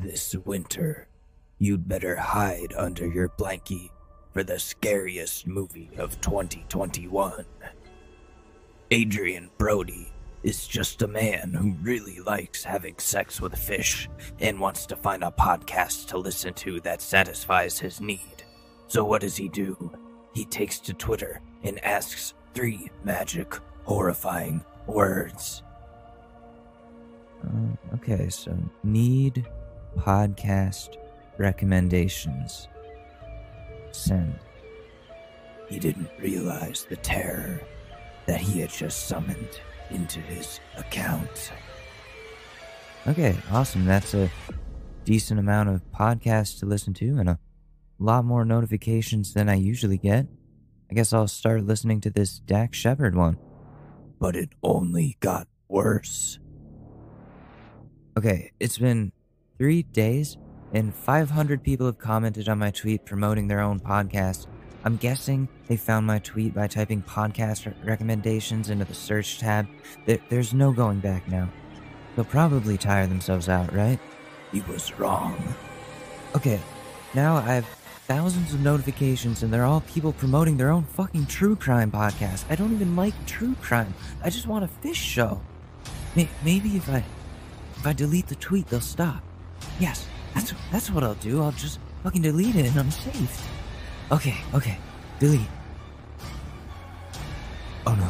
This winter, you'd better hide under your blankie for the scariest movie of 2021. Adrian Brody is just a man who really likes having sex with fish and wants to find a podcast to listen to that satisfies his need. So what does he do? He takes to Twitter and asks 3 magic, horrifying words. Okay, so need podcast recommendations. Send. He didn't realize the terror that he had just summoned into his account. Okay, awesome. That's a decent amount of podcasts to listen to and a lot more notifications than I usually get. I guess I'll start listening to this Dax Shepard one. But it only got worse. Okay, it's been 3 days and 500 people have commented on my tweet promoting their own podcast. I'm guessing they found my tweet by typing podcast recommendations into the search tab. There's no going back now. They'll probably tire themselves out, right? He was wrong. Okay, now I have thousands of notifications and they're all people promoting their own fucking true crime podcast. I don't even like true crime. I just want a fish show. Maybe if I delete the tweet, they'll stop. Yes, that's what I'll do. I'll just fucking delete it and I'm safe. Okay, delete. Oh no.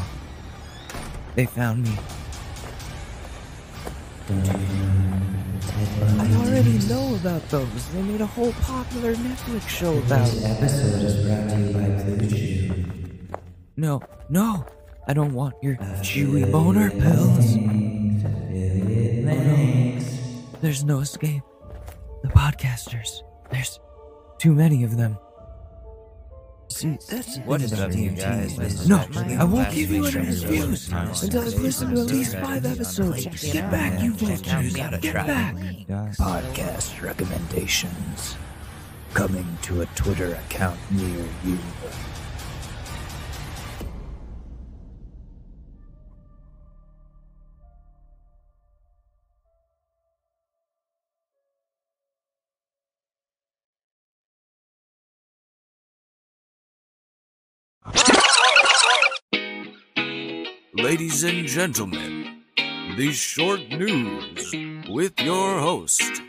They found me. I already know about those. They made a whole popular Netflix show about it. This episode is brought to you by Cruz. No. I don't want your chewy boner pills. There's no escape. The podcasters. There's too many of them. See, that's What is up, you guys? No, I won't give you any reviews until I've listened to at least 5 episodes. Get back, you vultures. Get back. Podcast recommendations. Coming to a Twitter account near you. Ladies and gentlemen, the short news with your host,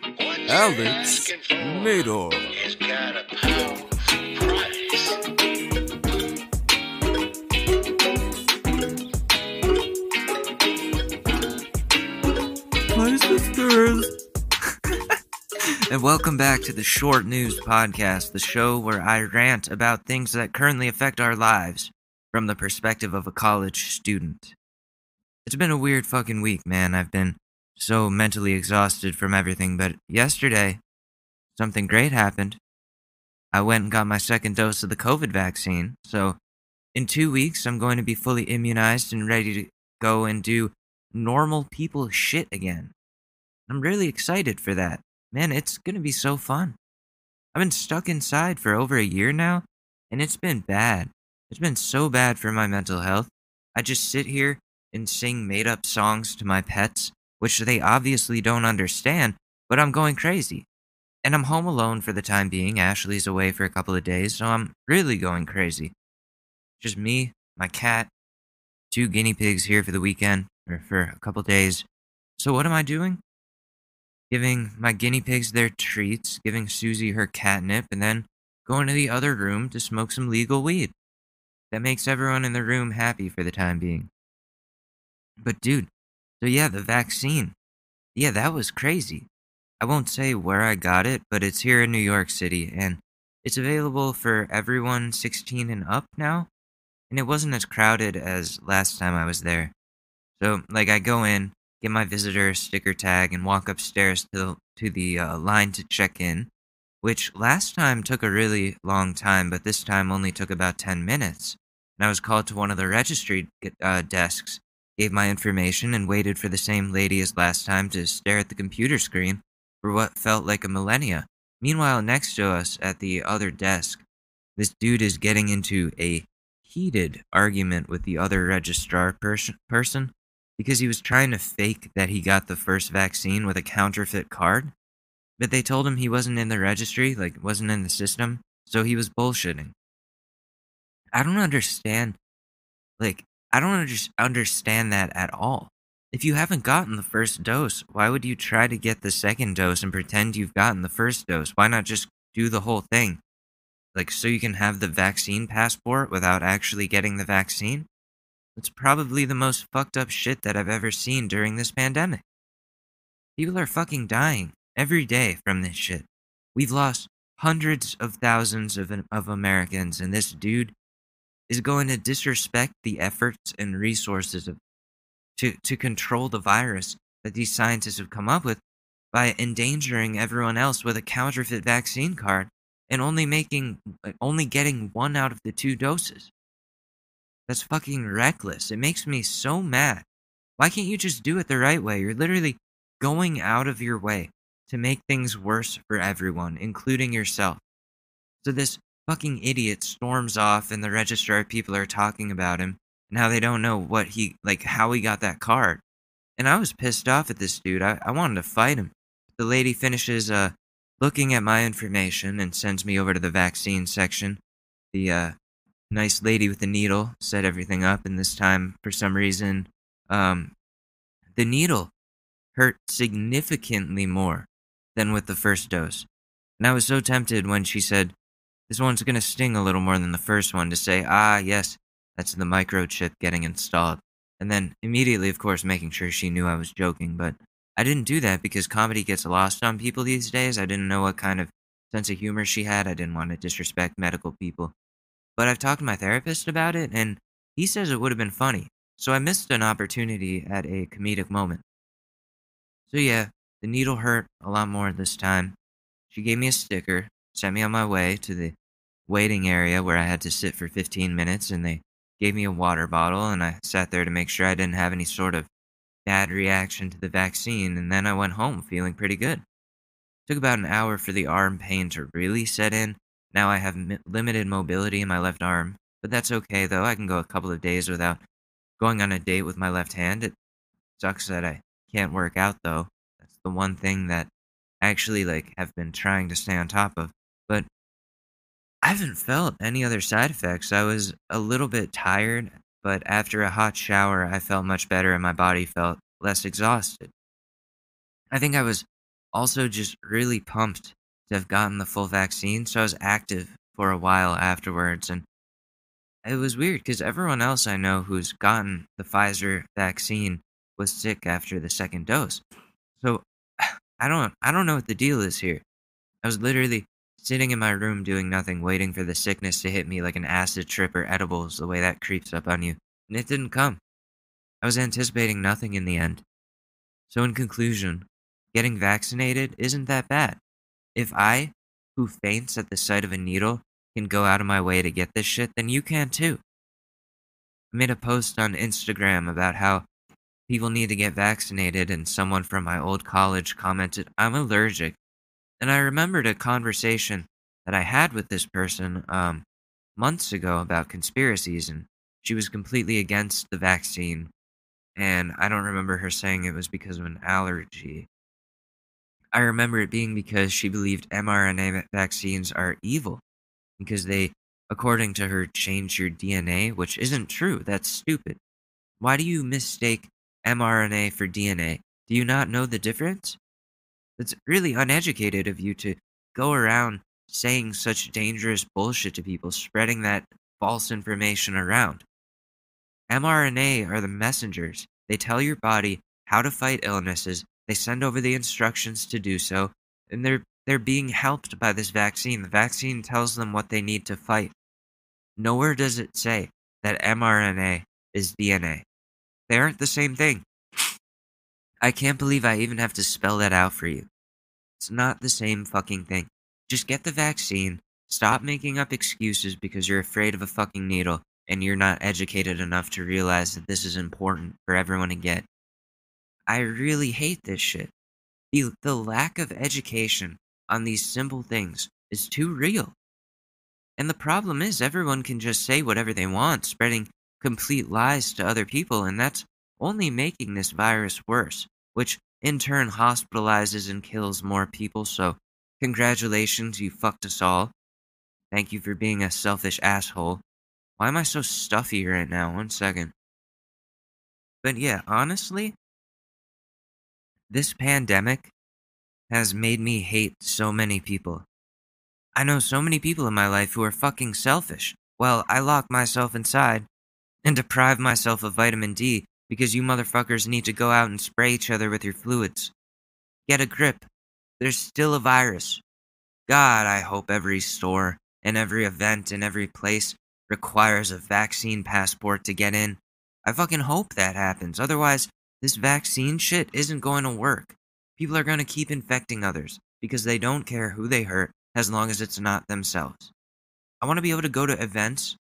Alex Madore. He's got a pound price. My sisters. And welcome back to the Short News Podcast, the show where I rant about things that currently affect our lives from the perspective of a college student. It's been a weird fucking week, man. I've been so mentally exhausted from everything, but yesterday, something great happened. I went and got my second dose of the COVID vaccine, so in 2 weeks, I'm going to be fully immunized and ready to go and do normal people shit again. I'm really excited for that. Man, it's gonna be so fun. I've been stuck inside for over a year now, and it's been bad. It's been so bad for my mental health. I just sit here and sing made-up songs to my pets, which they obviously don't understand, but I'm going crazy. And I'm home alone for the time being. Ashley's away for a couple of days, so I'm really going crazy. Just me, my cat, 2 guinea pigs here for the weekend, or for a couple days. So what am I doing? Giving my guinea pigs their treats, giving Susie her catnip, and then going to the other room to smoke some legal weed. That makes everyone in the room happy for the time being. But dude, so yeah, the vaccine. Yeah, that was crazy. I won't say where I got it, but it's here in New York City, and it's available for everyone 16 and up now. And it wasn't as crowded as last time I was there. So, I go in, get my visitor sticker tag, and walk upstairs to the line to check in, which last time took a really long time, but this time only took about 10 minutes. And I was called to one of the registry desks, gave my information, and waited for the same lady as last time to stare at the computer screen for what felt like a millennia. Meanwhile, next to us at the other desk, this dude is getting into a heated argument with the other registrar person because he was trying to fake that he got the first vaccine with a counterfeit card. But they told him he wasn't in the registry, like, wasn't in the system, so he was bullshitting. I don't understand, like, I don't understand that at all. If you haven't gotten the first dose, why would you try to get the second dose and pretend you've gotten the first dose? Why not just do the whole thing? Like, so you can have the vaccine passport without actually getting the vaccine? It's probably the most fucked up shit that I've ever seen during this pandemic. People are fucking dying every day from this shit. We've lost hundreds of thousands of Americans, and this dude is going to disrespect the efforts and resources to control the virus that these scientists have come up with by endangering everyone else with a counterfeit vaccine card and only getting 1 out of the 2 doses. That's fucking reckless. It makes me so mad. Why can't you just do it the right way? You're literally going out of your way to make things worse for everyone, including yourself. So this fucking idiot storms off, and the registrar people are talking about him and how they don't know how he got that card. And I was pissed off at this dude. I wanted to fight him. The lady finishes looking at my information and sends me over to the vaccine section. The nice lady with the needle set everything up, and this time, for some reason, the needle hurt significantly more than with the first dose. And I was so tempted when she said, "This one's going to sting a little more than the first one," to say, yes, that's the microchip getting installed. And then immediately, of course, making sure she knew I was joking. But I didn't do that because comedy gets lost on people these days. I didn't know what kind of sense of humor she had. I didn't want to disrespect medical people. But I've talked to my therapist about it, and he says it would have been funny. So I missed an opportunity at a comedic moment. So yeah, the needle hurt a lot more this time. She gave me a sticker, sent me on my way to the waiting area where I had to sit for 15 minutes, and they gave me a water bottle, and I sat there to make sure I didn't have any sort of bad reaction to the vaccine, and then I went home feeling pretty good. It took about an hour for the arm pain to really set in. Now I have limited mobility in my left arm, but that's okay though. I can go a couple of days without going on a date with my left hand. It sucks that I can't work out though. That's the one thing that I actually have been trying to stay on top of. But I haven't felt any other side effects. I was a little bit tired, but after a hot shower, I felt much better and my body felt less exhausted. I think I was also just really pumped to have gotten the full vaccine, so I was active for a while afterwards, and it was weird because everyone else I know who's gotten the Pfizer vaccine was sick after the second dose. So I don't know what the deal is here. I was literally sitting in my room doing nothing, waiting for the sickness to hit me like an acid trip or edibles, the way that creeps up on you, and it didn't come. I was anticipating nothing in the end. So in conclusion, getting vaccinated isn't that bad. If I, who faints at the sight of a needle, can go out of my way to get this shit, then you can too. I made a post on Instagram about how people need to get vaccinated, and someone from my old college commented, "I'm allergic." And I remembered a conversation that I had with this person months ago about conspiracies, and she was completely against the vaccine, and I don't remember her saying it was because of an allergy. I remember it being because she believed mRNA vaccines are evil, because they, according to her, change your DNA, which isn't true. That's stupid. Why do you mistake mRNA for DNA? Do you not know the difference? It's really uneducated of you to go around saying such dangerous bullshit to people, spreading that false information around. mRNA are the messengers. They tell your body how to fight illnesses. They send over the instructions to do so, and they're being helped by this vaccine. The vaccine tells them what they need to fight. Nowhere does it say that mRNA is DNA. They aren't the same thing. I can't believe I even have to spell that out for you. It's not the same fucking thing. Just get the vaccine, stop making up excuses because you're afraid of a fucking needle and you're not educated enough to realize that this is important for everyone to get. I really hate this shit. The lack of education on these simple things is too real. And the problem is everyone can just say whatever they want, spreading complete lies to other people, and that's only making this virus worse, which in turn hospitalizes and kills more people. So, congratulations, you fucked us all. Thank you for being a selfish asshole. Why am I so stuffy right now? 1 second. But yeah, honestly, this pandemic has made me hate so many people. I know so many people in my life who are fucking selfish. Well, I lock myself inside and deprive myself of vitamin D because you motherfuckers need to go out and spray each other with your fluids. Get a grip. There's still a virus. God, I hope every store and every event and every place requires a vaccine passport to get in. I fucking hope that happens. Otherwise, this vaccine shit isn't going to work. People are going to keep infecting others because they don't care who they hurt as long as it's not themselves. I want to be able to go to events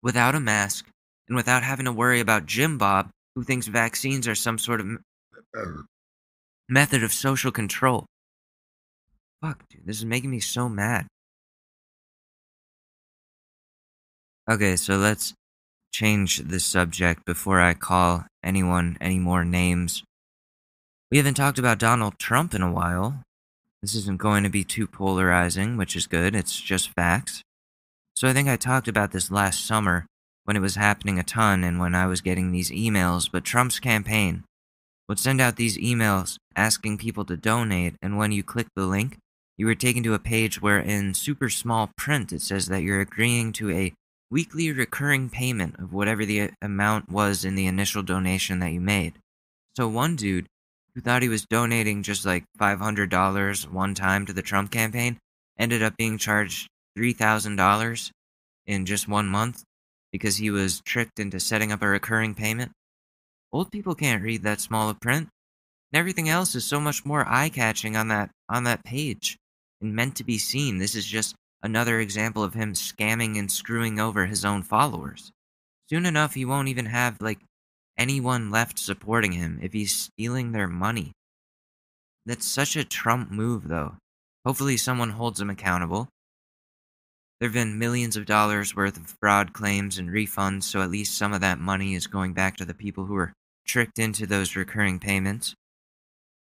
without a mask and without having to worry about Jim Bob, who thinks vaccines are some sort of method of social control. Fuck, dude, this is making me so mad. Okay, so let's change the subject before I call anyone any more names. We haven't talked about Donald Trump in a while. This isn't going to be too polarizing, which is good. It's just facts. So I think I talked about this last summer when it was happening a ton and when I was getting these emails, but Trump's campaign would send out these emails asking people to donate, and when you click the link, you were taken to a page where in super small print it says that you're agreeing to a weekly recurring payment of whatever the amount was in the initial donation that you made. So one dude who thought he was donating just like $500 one time to the Trump campaign ended up being charged $3,000 in just 1 month because he was tricked into setting up a recurring payment. Old people can't read that small of print, and everything else is so much more eye-catching on that page and meant to be seen. This is just another example of him scamming and screwing over his own followers. Soon enough, he won't even have anyone left supporting him if he's stealing their money. That's such a Trump move, though. Hopefully someone holds him accountable. There have been millions of dollars worth of fraud claims and refunds, so at least some of that money is going back to the people who were tricked into those recurring payments.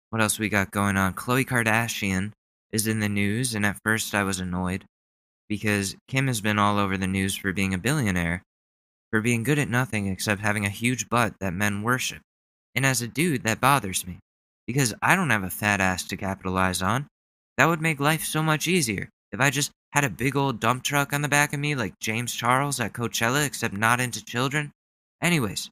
What else we got going on? Khloe Kardashian is in the news, and at first I was annoyed because Kim has been all over the news for being a billionaire, for being good at nothing except having a huge butt that men worship. And as a dude, that bothers me, because I don't have a fat ass to capitalize on. That would make life so much easier if I just had a big old dump truck on the back of me like James Charles at Coachella, except not into children. Anyways,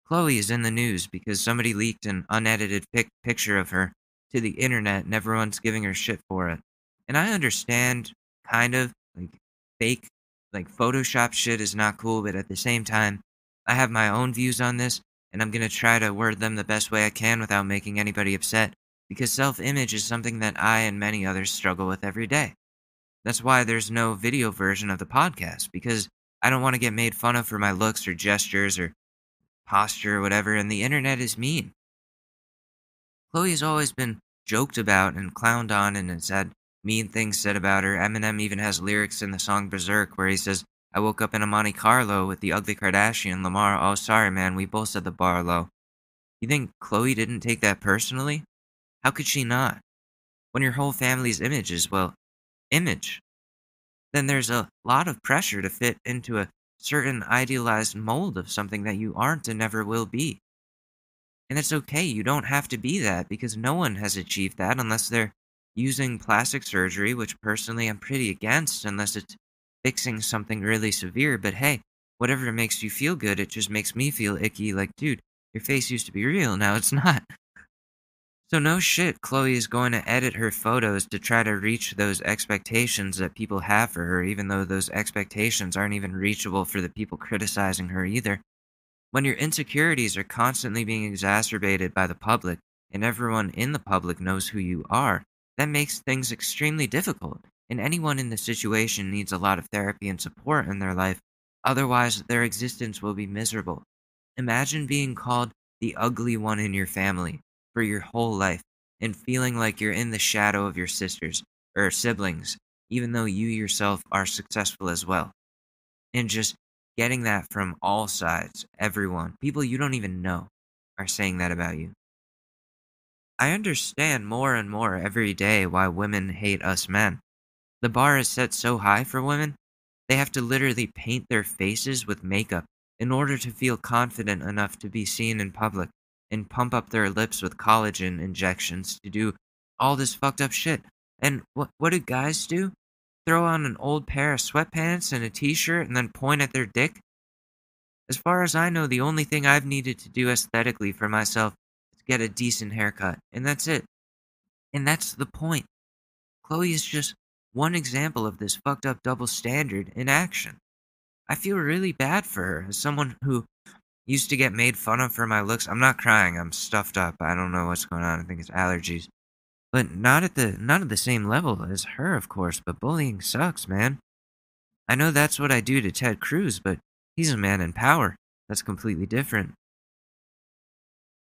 Khloe is in the news because somebody leaked an unedited picture of her to the internet and everyone's giving her shit for it. And I understand, kind of, fake, Photoshop shit is not cool, but at the same time, I have my own views on this, and I'm gonna try to word them the best way I can without making anybody upset, because self-image is something that I and many others struggle with every day. That's why there's no video version of the podcast, because I don't want to get made fun of for my looks or gestures or posture or whatever, and the internet is mean. Khloe has always been joked about and clowned on and has had mean things said about her. Eminem even has lyrics in the song Berserk where he says, "I woke up in a Monte Carlo with the ugly Kardashian, Lamar. Oh, sorry, man, we both said the bar low." You think Khloe didn't take that personally? How could she not? When your whole family's image is, image, then there's a lot of pressure to fit into a certain idealized mold of something that you aren't and never will be. And it's okay, you don't have to be that because no one has achieved that unless they're using plastic surgery, which personally I'm pretty against unless it's fixing something really severe. But hey, whatever makes you feel good, it just makes me feel icky like, dude, your face used to be real, now it's not. So no shit, Khloe is going to edit her photos to try to reach those expectations that people have for her, even though those expectations aren't even reachable for the people criticizing her either. When your insecurities are constantly being exacerbated by the public, and everyone in the public knows who you are, that makes things extremely difficult, and anyone in this situation needs a lot of therapy and support in their life, otherwise their existence will be miserable. Imagine being called the ugly one in your family for your whole life, and feeling like you're in the shadow of your sisters, or siblings, even though you yourself are successful as well. And just getting that from all sides, everyone, people you don't even know, are saying that about you. I understand more and more every day why women hate us men. The bar is set so high for women, they have to literally paint their faces with makeup in order to feel confident enough to be seen in public and pump up their lips with collagen injections to do all this fucked up shit. And what do guys do? Throw on an old pair of sweatpants and a t-shirt and then point at their dick? As far as I know, the only thing I've needed to do aesthetically for myself is get a decent haircut, and that's it. And that's the point. Khloe is just one example of this fucked up double standard in action. I feel really bad for her as someone who used to get made fun of for my looks. I'm not crying, I'm stuffed up. I don't know what's going on. I think it's allergies. But not at the same level as her, of course, but bullying sucks, man. I know that's what I do to Ted Cruz, but he's a man in power. That's completely different.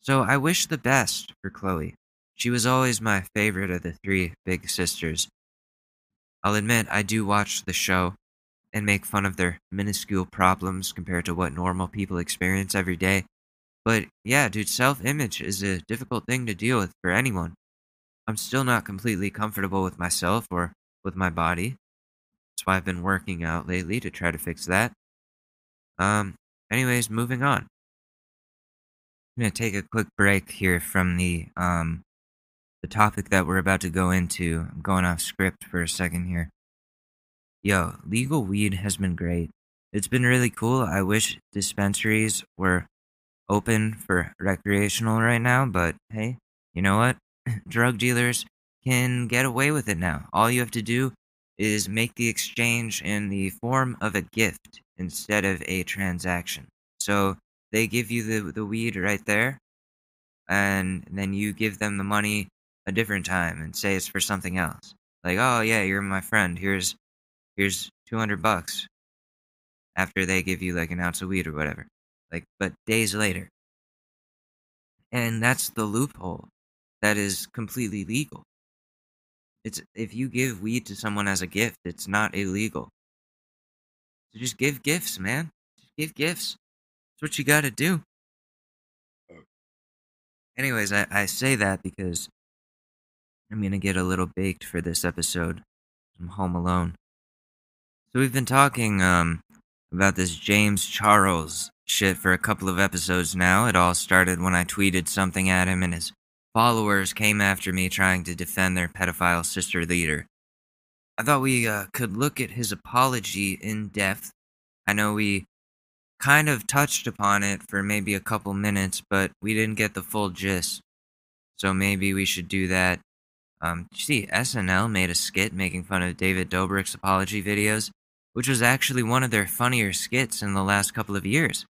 So I wish the best for Khloe. She was always my favorite of the three big sisters. I'll admit I do watch the show and make fun of their minuscule problems compared to what normal people experience every day. But yeah, dude, self-image is a difficult thing to deal with for anyone. I'm still not completely comfortable with myself or with my body. That's why I've been working out lately to try to fix that. Anyways, moving on. I'm gonna take a quick break here from the topic that we're about to go into. I'm going off script for a second here. Yo, legal weed has been great. It's been really cool. I wish dispensaries were open for recreational right now, but hey, you know what? Drug dealers can get away with it now. All you have to do is make the exchange in the form of a gift instead of a transaction. So they give you the weed right there, and then you give them the money a different time and say it's for something else. Like, oh yeah, you're my friend. Here's $200 after they give you like an ounce of weed or whatever. Like, but days later. And that's the loophole. That is completely legal. It's if you give weed to someone as a gift, it's not illegal. So just give gifts, man. Just give gifts. That's what you gotta do. Anyways, I say that because I'm gonna get a little baked for this episode. I'm home alone. So we've been talking about this James Charles shit for a couple of episodes now. It all started when I tweeted something at him and his followers came after me trying to defend their pedophile sister leader. I thought we could look at his apology in depth. I know we kind of touched upon it for maybe a couple minutes, but we didn't get the full gist. So maybe we should do that. You see, SNL made a skit making fun of David Dobrik's apology videos, which was actually one of their funnier skits in the last couple of years.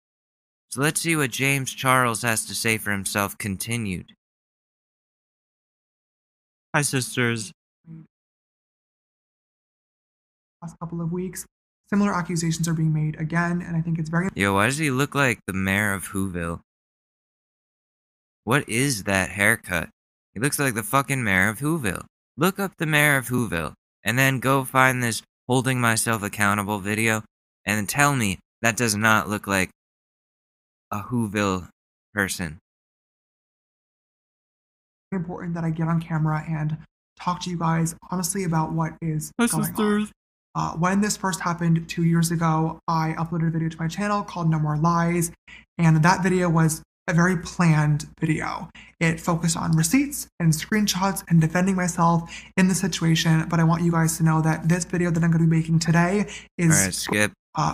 So let's see what James Charles has to say for himself continued. Hi, sisters. Last couple of weeks, similar accusations are being made again, and I think it's very... Yo, why does he look like the mayor of Whoville? What is that haircut? He looks like the fucking mayor of Whoville. Look up the mayor of Whoville, and then go find this holding myself accountable video, and then tell me that does not look like a Whoville person. important that I get on camera and talk to you guys honestly about what is going on. When this first happened 2 years ago, I uploaded a video to my channel called No More Lies, and that video was a very planned video. It focused on receipts and screenshots and defending myself in the situation, but I want you guys to know that this video that I'm going to be making today is... All right, skip.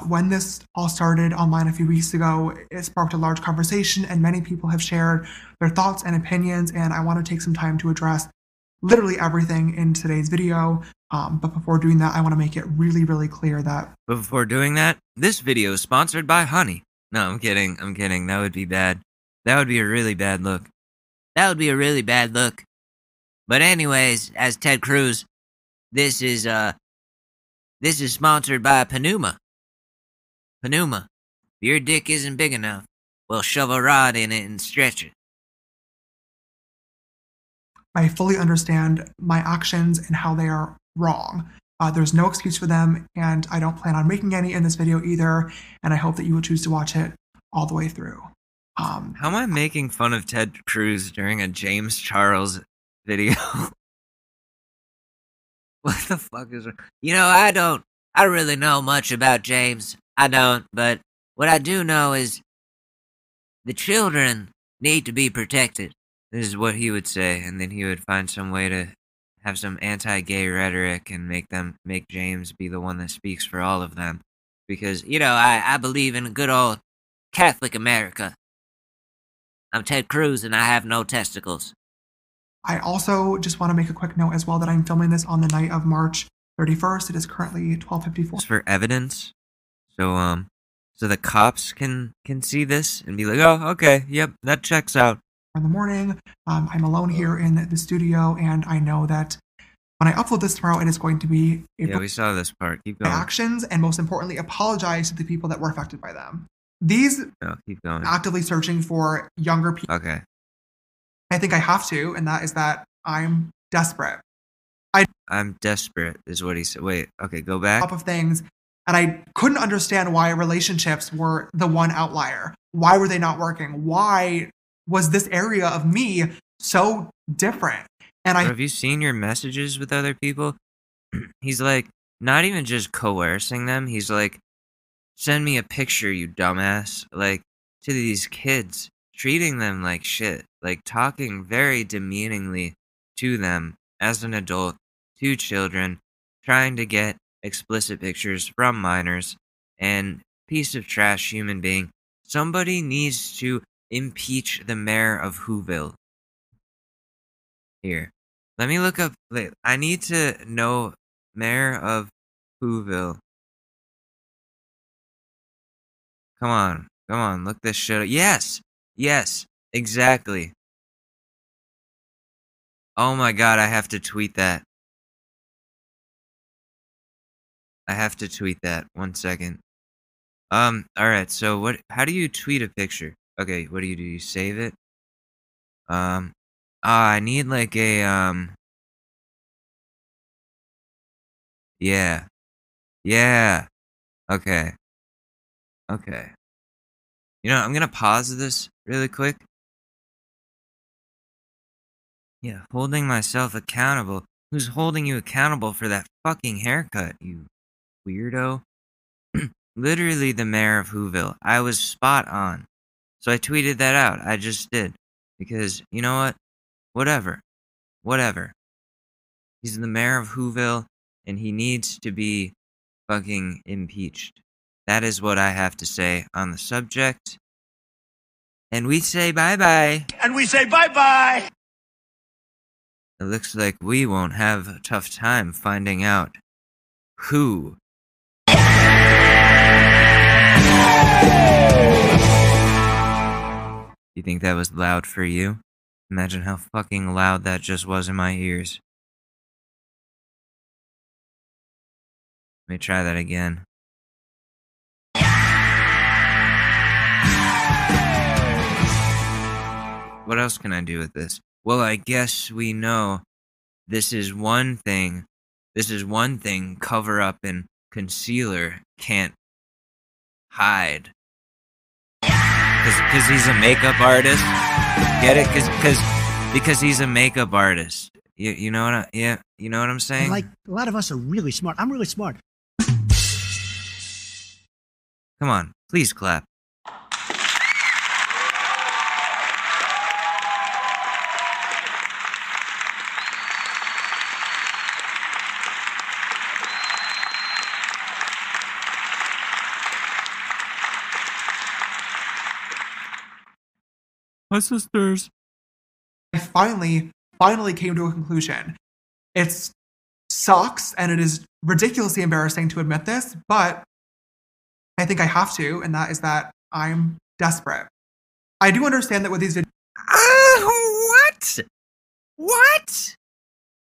When this all started online a few weeks ago, it sparked a large conversation and many people have shared their thoughts and opinions, and I want to take some time to address literally everything in today's video. But before doing that, I want to make it really, really clear that... But before doing that, this video is sponsored by Honey. No, I'm kidding. That would be bad. That would be a really bad look. But anyways, as Ted Cruz, this is sponsored by Panuma. Panuma, if your dick isn't big enough, well, shove a rod in it and stretch it. I fully understand my actions and how they are wrong. There's no excuse for them, and I don't plan on making any in this video either, and I hope that you will choose to watch it all the way through. How am I making fun of Ted Cruz during a James Charles video? What the fuck is... I don't really know much about James. I don't, but what I do know is the children need to be protected. This is what he would say, and then he would find some way to have some anti-gay rhetoric and make James be the one that speaks for all of them. Because, I believe in good old Catholic America. I'm Ted Cruz and I have no testicles. I also just want to make a quick note as well that I'm filming this on the night of March 31st. It is currently 12:54. Just for evidence. So the cops can see this and be like, oh, okay, yep, that checks out. In the morning, I'm alone here in the studio, and I know that when I upload this tomorrow, it is going to be we saw this part. Keep going. Actions, and most importantly, apologize to the people that were affected by them. These keep going. Actively searching for younger people. Okay. I think I have to, and that is that I'm desperate. I'm desperate, is what he said. Wait, okay, go back. Top of things, and I couldn't understand why relationships were the one outlier. Why were they not working? Why was this area of me so different? And have you seen your messages with other people? He's like, not even just coercing them. He's like, send me a picture, you dumbass. Like, to these kids, treating them like shit. Like, talking very demeaningly to them as an adult, to children, trying to get explicit pictures from minors, and piece of trash human being. Somebody needs to impeach the mayor of Whoville. Here, let me look up. I need to know mayor of Whoville. Come on, look this shit up. Yes, exactly. Oh my god, I have to tweet that. One second. Alright, so how do you tweet a picture? Okay, what do? You save it? I need like a, yeah. Okay. I'm gonna pause this really quick. Yeah, holding myself accountable. Who's holding you accountable for that fucking haircut, you weirdo? Literally the mayor of Whoville. I was spot on. So I tweeted that out. I just did. Because, you know what? Whatever. He's the mayor of Whoville, and he needs to be fucking impeached. That is what I have to say on the subject. And we say bye-bye. It looks like we won't have a tough time finding out who. You think that was loud for you? Imagine how fucking loud that just was in my ears. Let me try that again. What else can I do with this? Well, I guess we know this is one thing cover-up and concealer can't hide. Because he's a makeup artist. Get it? Because he's a makeup artist. You know what you know what I'm saying? Like, a lot of us are really smart. I'm really smart. Come on, please clap. My sisters. I finally came to a conclusion. It sucks, and it is ridiculously embarrassing to admit this, but I think I have to, and that is that I'm desperate. I do understand that with these videos. What?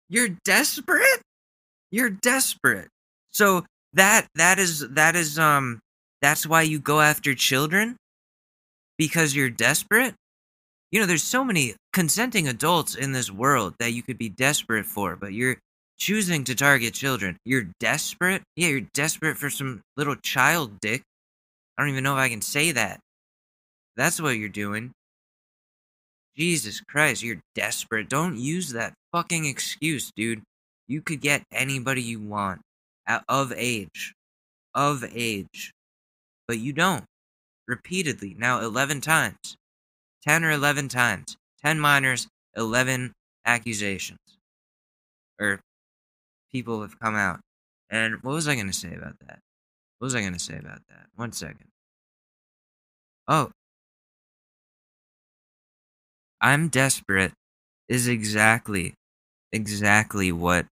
You're desperate? You're desperate. So that's why you go after children? Because you're desperate? There's so many consenting adults in this world that you could be desperate for, but you're choosing to target children. You're desperate? Yeah, you're desperate for some little child dick. I don't even know if I can say that. That's what you're doing. Jesus Christ, you're desperate. Don't use that fucking excuse, dude. You could get anybody you want of age. Of age. But you don't. Repeatedly. Now 11 times. 10 or 11 times. 10 minors, 11 accusations. Or people have come out. And what was I going to say about that? What was I going to say about that? 1 second. Oh. I'm desperate is exactly what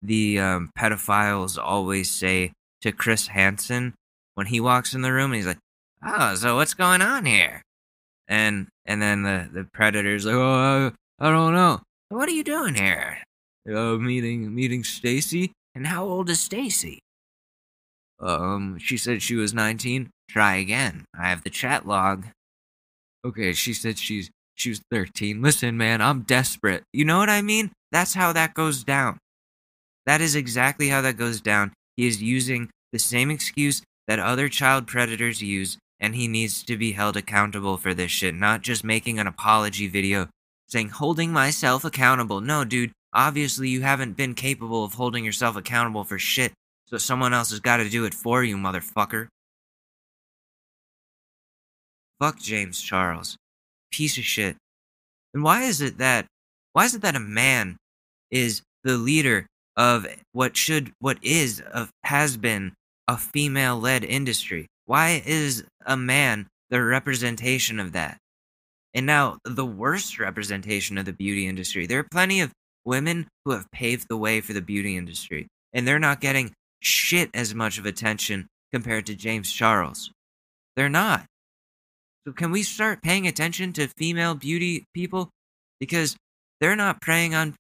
the pedophiles always say to Chris Hansen when he walks in the room and he's like, "Oh, so what's going on here?" And then the predator's like, "Oh, I don't know. What are you doing here?" Meeting Stacy. And how old is Stacy? She said she was 19. Try again. I have the chat log. Okay, she said she was 13. Listen, man, I'm desperate. You know what I mean? That's how that goes down. That is exactly how that goes down. He is using the same excuse that other child predators use, and he needs to be held accountable for this shit, not just making an apology video saying, holding myself accountable. No, dude, obviously you haven't been capable of holding yourself accountable for shit, so someone else has got to do it for you, motherfucker. Fuck James Charles. Piece of shit. And why is it that a man is the leader of has been a female-led industry? Why is a man the representation of that? And now the worst representation of the beauty industry. There are plenty of women who have paved the way for the beauty industry, and they're not getting shit as much of attention compared to James Charles. They're not. So can we start paying attention to female beauty people? Because they're not preying on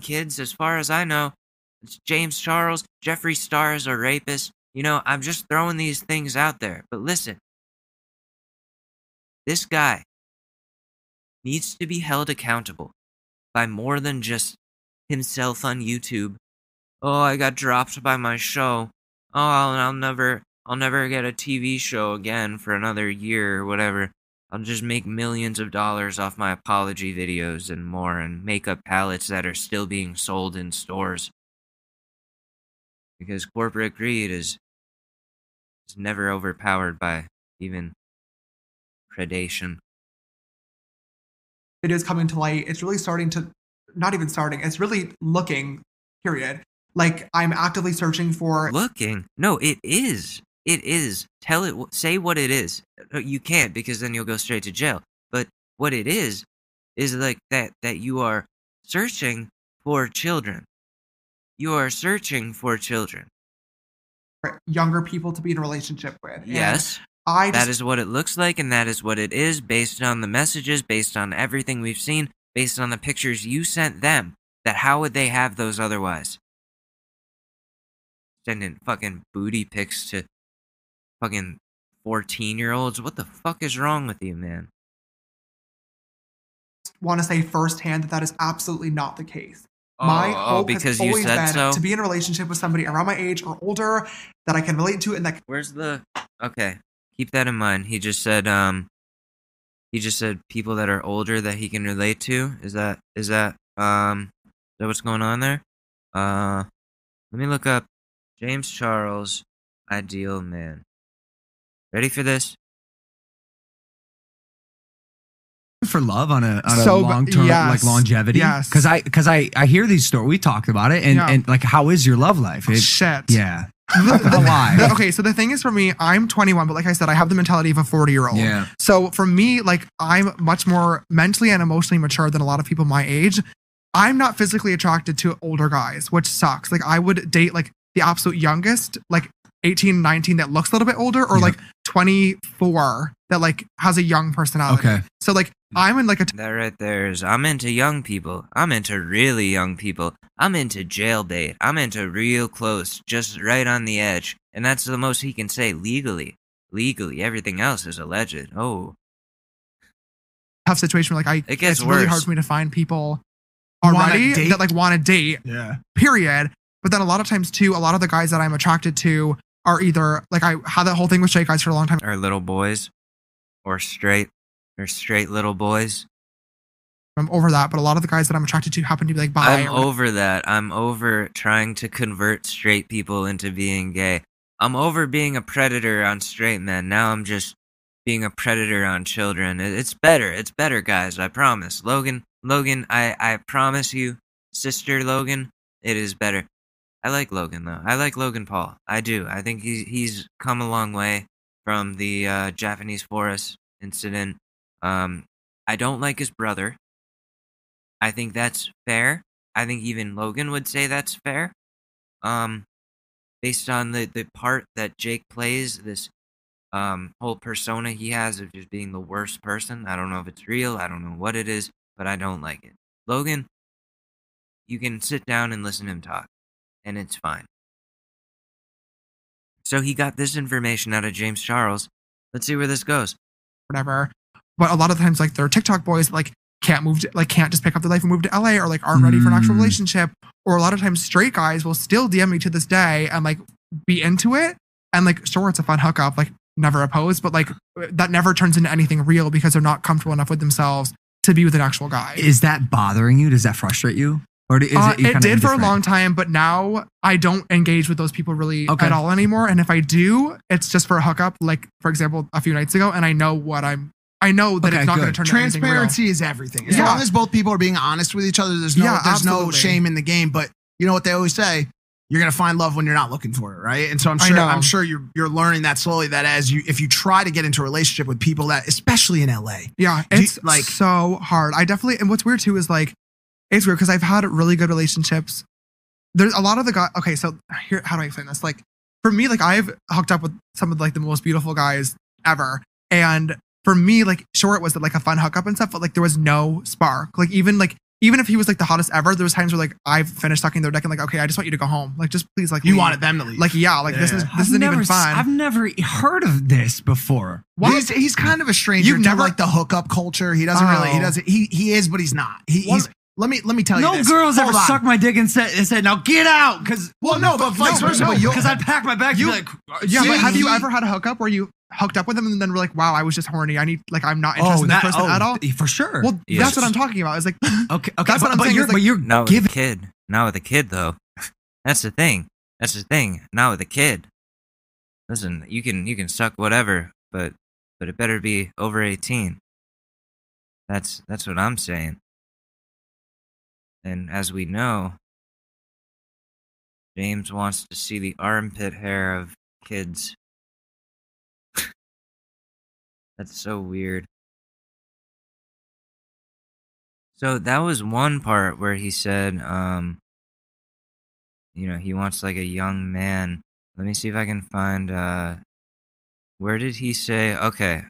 kids, as far as I know. It's James Charles, Jeffree Star is a rapist. You know, I'm just throwing these things out there. But listen, this guy needs to be held accountable by more than just himself on YouTube. Oh, I got dropped by my show. Oh, I'll never get a TV show again for another year or whatever. I'll just make millions of dollars off my apology videos and more, and makeup palettes that are still being sold in stores. Because corporate greed is never overpowered by even predation. It is coming to light. It's really starting to, not even starting, it's really looking, period. Like, I'm actively searching for... Looking? No, it is. It is. Tell it, say what it is. You can't, because then you'll go straight to jail. But what it is like that you are searching for children. You are searching for children. Younger people to be in a relationship with. Yes. That is what it looks like, and that is what it is, based on the messages, based on everything we've seen, based on the pictures you sent them. That how would they have those otherwise? Sending fucking booty pics to fucking 14-year-olds. What the fuck is wrong with you, man? Want to say firsthand that is absolutely not the case. My hope because has always been so? to be in a relationship with somebody around my age or older that I can relate to, and that... Okay, keep that in mind. He just said people that are older that he can relate to. Is that what's going on there? Let me look up James Charles, ideal man. Ready for this? For love on a long term, yes, like longevity. Yes. Because I hear these stories. We talked about it, and like, how is your love life? Shit. Yeah. Why? Okay, so the thing is, for me, I'm 21, but like I said, I have the mentality of a 40-year-old. Yeah. So for me, like, I'm much more mentally and emotionally mature than a lot of people my age. I'm not physically attracted to older guys, which sucks. Like, I would date like the absolute youngest, like 18, 19 that looks a little bit older, or like 24 that like has a young personality. Okay. So like, I'm in like a... That right there is, I'm into young people. I'm into really young people. I'm into jailbait. I'm into real close, just right on the edge. And that's the most he can say legally. Legally. Everything else is alleged. Oh. Tough situation where like it gets it's really worse. hard for me to find people already that like want to date. Yeah. Period. But then a lot of times too, a lot of the guys that I'm attracted to are either like, I had that whole thing with straight guys for a long time. Are little boys. or straight little boys. I'm over that, but a lot of the guys that I'm attracted to happen to be like bi. I'm over that. I'm over trying to convert straight people into being gay. I'm over being a predator on straight men. Now I'm just being a predator on children. It's better. It's better, guys. I promise. Logan, I promise you, sister Logan, it is better. I like Logan, though. I like Logan Paul. I do. I think he's come a long way from the Japanese forest incident. I don't like his brother. I think that's fair. I think even Logan would say that's fair. Based on the part that Jake plays, this whole persona he has of just being the worst person. I don't know if it's real. I don't know what it is, but I don't like it. Logan, you can sit down and listen to him talk, and it's fine. So he got this information out of James Charles. Let's see where this goes. Whatever. But a lot of times, like, there are TikTok boys that, like, can't just pick up their life and move to LA, or like aren't ready for an actual relationship. Or a lot of times straight guys will still DM me to this day and like be into it. And like, sure, it's a fun hookup, like never opposed, but like that never turns into anything real because they're not comfortable enough with themselves to be with an actual guy. Is that bothering you? Does that frustrate you? Or is it did for a long time, but now I don't engage with those people really at all anymore. And if I do, it's just for a hookup. Like, for example, a few nights ago, and I know that it's not going to turn into anything real. Transparency is everything. As long as both people are being honest with each other, there's no shame in the game. But you know what they always say? You're going to find love when you're not looking for it, right? And so I'm sure you're learning that slowly, that if you try to get into a relationship with people that, especially in LA. Yeah, it's like so hard. And what's weird too is like, it's weird because I've had really good relationships. There's a lot of the guys. Okay, so here, how do I explain this? Like, for me, like, I've hooked up with some of like the most beautiful guys ever. And for me, like, sure, it was like a fun hookup and stuff, but like there was no spark. Like even if he was like the hottest ever, there was times where like I've finished sucking their dick and like, okay, I just want you to go home. Like, just please, like, you wanted them to leave. Like, yeah, like this isn't even fun. I've never heard of this before. What? He's kind of a stranger to like the hookup culture. He doesn't he is, but he's not. Let me tell you this. No girls ever sucked my dick and said, now get out. Because I'd pack my bag. But have you ever had a hookup where you hooked up with them and then were like, wow, I was just horny. I'm not interested in that person at all? For sure. Well, that's what I'm talking about. It's like, okay. That's what I'm saying. But you're not with a kid. Not with a kid, though. That's the thing. Not with a kid. Listen, you can suck whatever, but it better be over 18. That's what I'm saying. And as we know, James wants to see the armpit hair of kids. That's so weird. So that was one part where he said, he wants like a young man. Let me see if I can find, where did he say? Okay.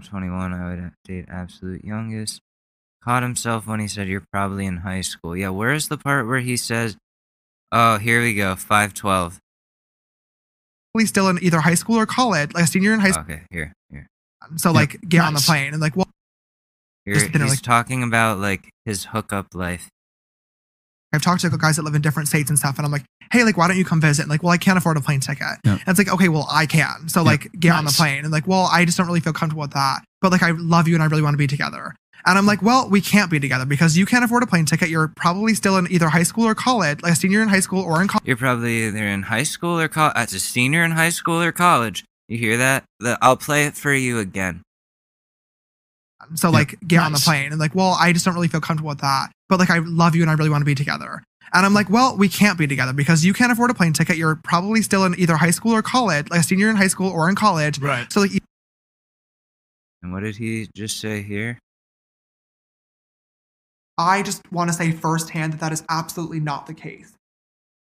21, I would date absolute youngest. Caught himself when he said you're probably in high school. Yeah, where's the part where he says, oh, here we go, 5'12". Still in either high school or college, like a senior in high school. Okay, here. So like get on the plane and like, well, he's talking about like his hookup life. I've talked to guys that live in different states and stuff, and I'm like, hey, like, why don't you come visit? And like, well, I can't afford a plane ticket. Yep. And it's like, okay, well, I can. So like, get on the plane. And like, well, I just don't really feel comfortable with that. But like, I love you and I really want to be together. And I'm like, well, we can't be together because you can't afford a plane ticket. You're probably still in either high school or college, like a senior in high school or in college. You're probably either in high school or college. As a senior in high school or college. You hear that? I'll play it for you again. So like, get on the plane. And like, well, I just don't really feel comfortable with that. But like, I love you and I really want to be together. And I'm like, well, we can't be together because you can't afford a plane ticket. You're probably still in either high school or college, like a senior in high school or in college. Right. So like, and what did he just say here? I just want to say firsthand that is absolutely not the case.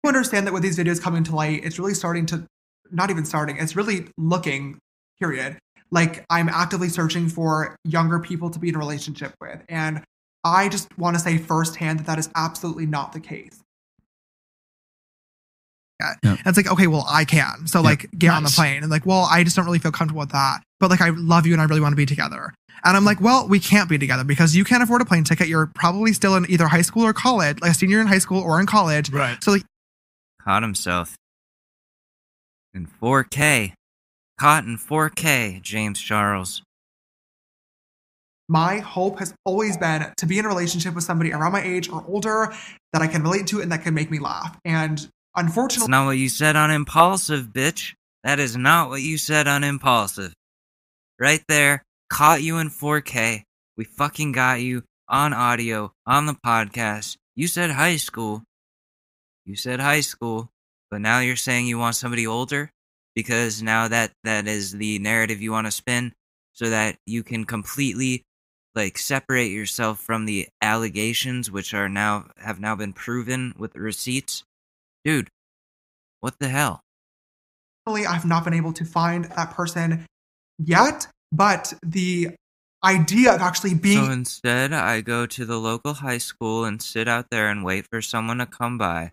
You understand that with these videos coming to light, it's really it's really looking, period. Like, I'm actively searching for younger people to be in a relationship with. And I just want to say firsthand that is absolutely not the case. Yep. And it's like, okay, well, I can. So like, get on the plane. And like, well, I just don't really feel comfortable with that. But like, I love you and I really want to be together. And I'm like, well, we can't be together because you can't afford a plane ticket. You're probably still in either high school or college, like a senior in high school or in college. Right. So like, Caught himself. In 4K. Caught in 4K, James Charles. My hope has always been to be in a relationship with somebody around my age or older that I can relate to and that can make me laugh. And unfortunately... That's not what you said on Impulsive, bitch. That is not what you said on Impulsive. Right there, caught you in 4K. We fucking got you on audio, on the podcast. You said high school. But now you're saying you want somebody older? Because now that is the narrative you want to spin so that you can completely separate yourself from the allegations which have now been proven with receipts. Dude, what the hell? I've not been able to find that person yet, but the idea of actually being... So instead, I go to the local high school and sit out there and wait for someone to come by.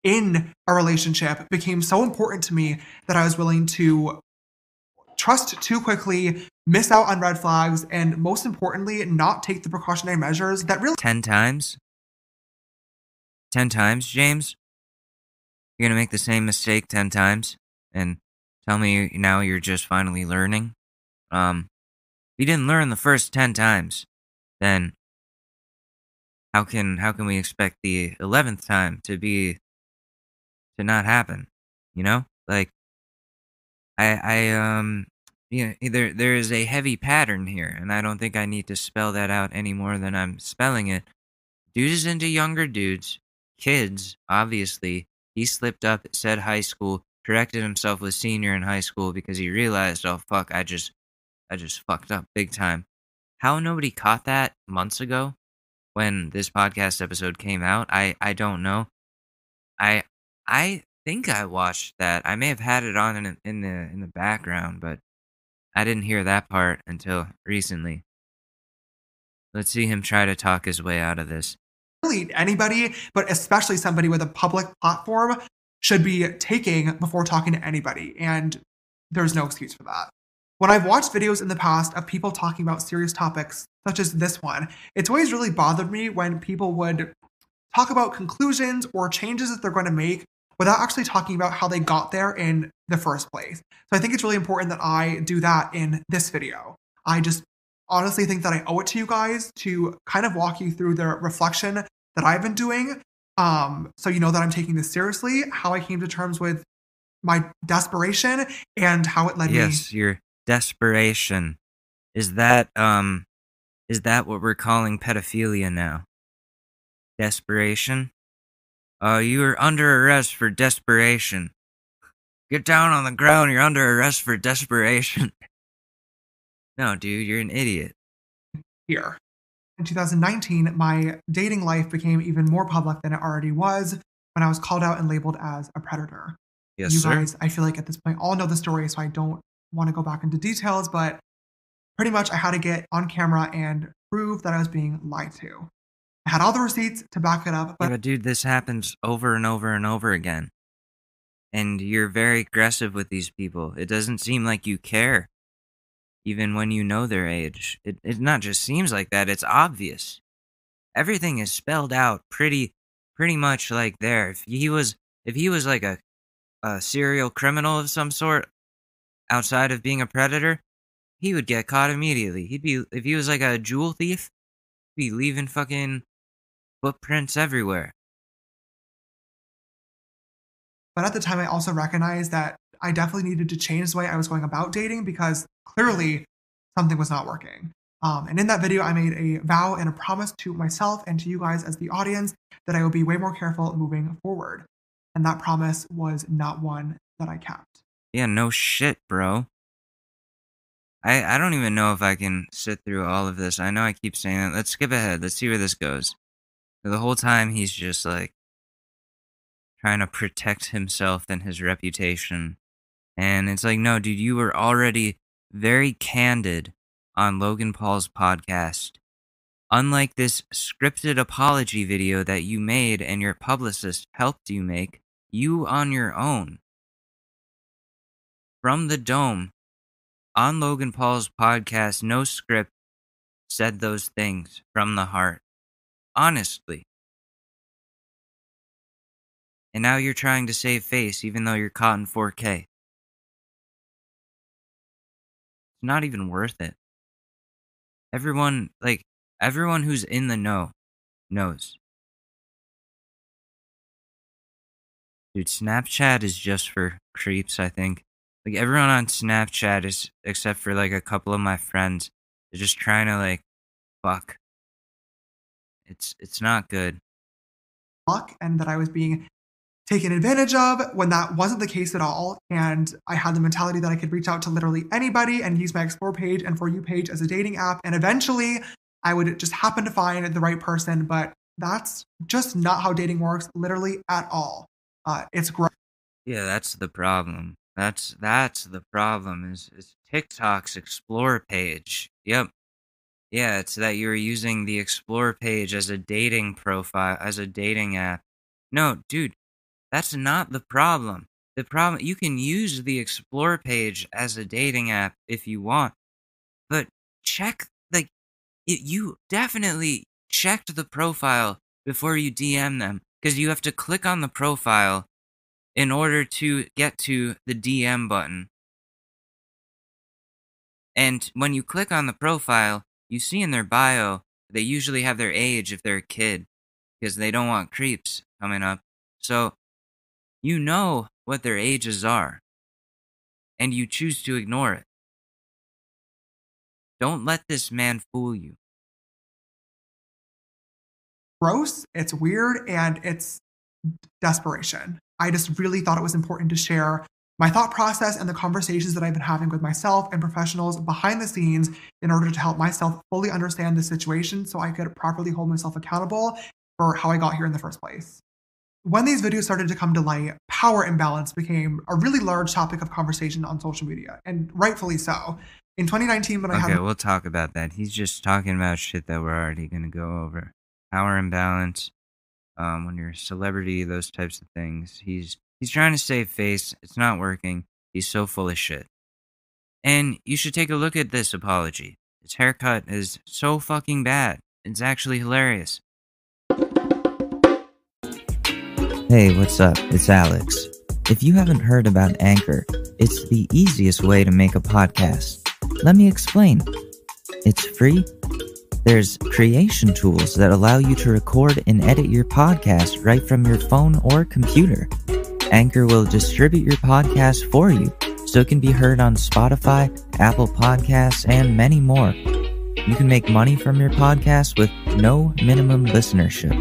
In a relationship became so important to me that I was willing to trust too quickly, miss out on red flags, and most importantly, not take the precautionary measures that really... 10 times? 10 times, James? You're gonna make the same mistake 10 times? And tell me now you're just finally learning? If you didn't learn the first 10 times, then how can we expect the 11th time to not happen? You know? There is a heavy pattern here, and I don't think I need to spell that out any more than I'm spelling it. Dude is into younger dudes, kids, obviously. He slipped up, said high school, corrected himself with senior in high school because he realized, oh fuck, I just fucked up big time. How nobody caught that months ago when this podcast episode came out, I don't know. I think I watched that. I may have had it on in the background, but I didn't hear that part until recently. Let's see him try to talk his way out of this. Really, anybody, but especially somebody with a public platform, should be taking before talking to anybody, and there's no excuse for that. When I've watched videos in the past of people talking about serious topics, such as this one, it's always really bothered me when people would talk about conclusions or changes that they're going to make without actually talking about how they got there in the first place. So I think it's really important that I do that in this video. I just honestly think that I owe it to you guys to kind of walk you through the reflection that I've been doing, so you know that I'm taking this seriously, how I came to terms with my desperation, and how it led me... Yes, your desperation. Is that what we're calling pedophilia now? Desperation? You are under arrest for desperation. Get down on the ground, you're under arrest for desperation. No, dude, you're an idiot. Here. In 2019, my dating life became even more public than it already was when I was called out and labeled as a predator. Yes, you sir. guys, I feel like at this point, all know the story, so I don't want to go back into details, but pretty much I had to get on camera and prove that I was being lied to. I had all the receipts to back it up, but dude, this happens over and over and over again. And you're very aggressive with these people. It doesn't seem like you care. Even when you know their age. It not just seems like that, it's obvious. Everything is spelled out pretty much like there. If he was like a serial criminal of some sort, outside of being a predator, he would get caught immediately. If he was like a jewel thief, he'd be leaving fucking footprints everywhere. But at the time, I also recognized that I definitely needed to change the way I was going about dating because clearly something was not working. And in that video, I made a vow and a promise to myself and to you guys as the audience that I would be way more careful moving forward. And that promise was not one that I kept. Yeah, no shit, bro. I don't even know if I can sit through all of this. I know I keep saying that. Let's skip ahead. Let's see where this goes. The whole time he's just like trying to protect himself and his reputation. And it's like, no, dude, you were already very candid on Logan Paul's podcast. Unlike this scripted apology video that you made and your publicist helped you make, you on your own, from the dome, on Logan Paul's podcast, no script, said those things from the heart. Honestly. And now you're trying to save face even though you're caught in 4K. It's not even worth it. Everyone who's in the know knows. Dude, Snapchat is just for creeps, I think. Like, everyone on Snapchat is, except for, like, a couple of my friends, they're just trying to, like, fuck. It's not good. And that I was being taken advantage of when that wasn't the case at all. And I had the mentality that I could reach out to literally anybody and use my Explore page and For You page as a dating app. And eventually I would just happen to find the right person. But that's just not how dating works, literally at all. It's great. Yeah, that's the problem. That's the problem is TikTok's Explore page. Yep. Yeah, it's that you're using the Explore page as a dating profile, as a dating app. No, dude, that's not the problem. The problem, you can use the Explore page as a dating app if you want, but check, like, you definitely checked the profile before you DM them, because you have to click on the profile in order to get to the DM button. And when you click on the profile, you see in their bio, they usually have their age if they're a kid, because they don't want creeps coming up. So, you know what their ages are, and you choose to ignore it. Don't let this man fool you. Gross, it's weird, and it's desperation. I just really thought it was important to share my thought process and the conversations that I've been having with myself and professionals behind the scenes in order to help myself fully understand the situation so I could properly hold myself accountable for how I got here in the first place. When these videos started to come to light, power imbalance became a really large topic of conversation on social media, and rightfully so. In 2019, when I had... Okay, we'll talk about that. He's just talking about shit that we're already going to go over. Power imbalance, when you're a celebrity, those types of things. He's trying to save face. It's not working. He's so full of shit. And you should take a look at this apology. His haircut is so fucking bad. It's actually hilarious. Hey, what's up? It's Alex. If you haven't heard about Anchor, it's the easiest way to make a podcast. Let me explain. It's free. There's creation tools that allow you to record and edit your podcast right from your phone or computer. Anchor will distribute your podcast for you, so it can be heard on Spotify, Apple Podcasts, and many more. You can make money from your podcast with no minimum listenership.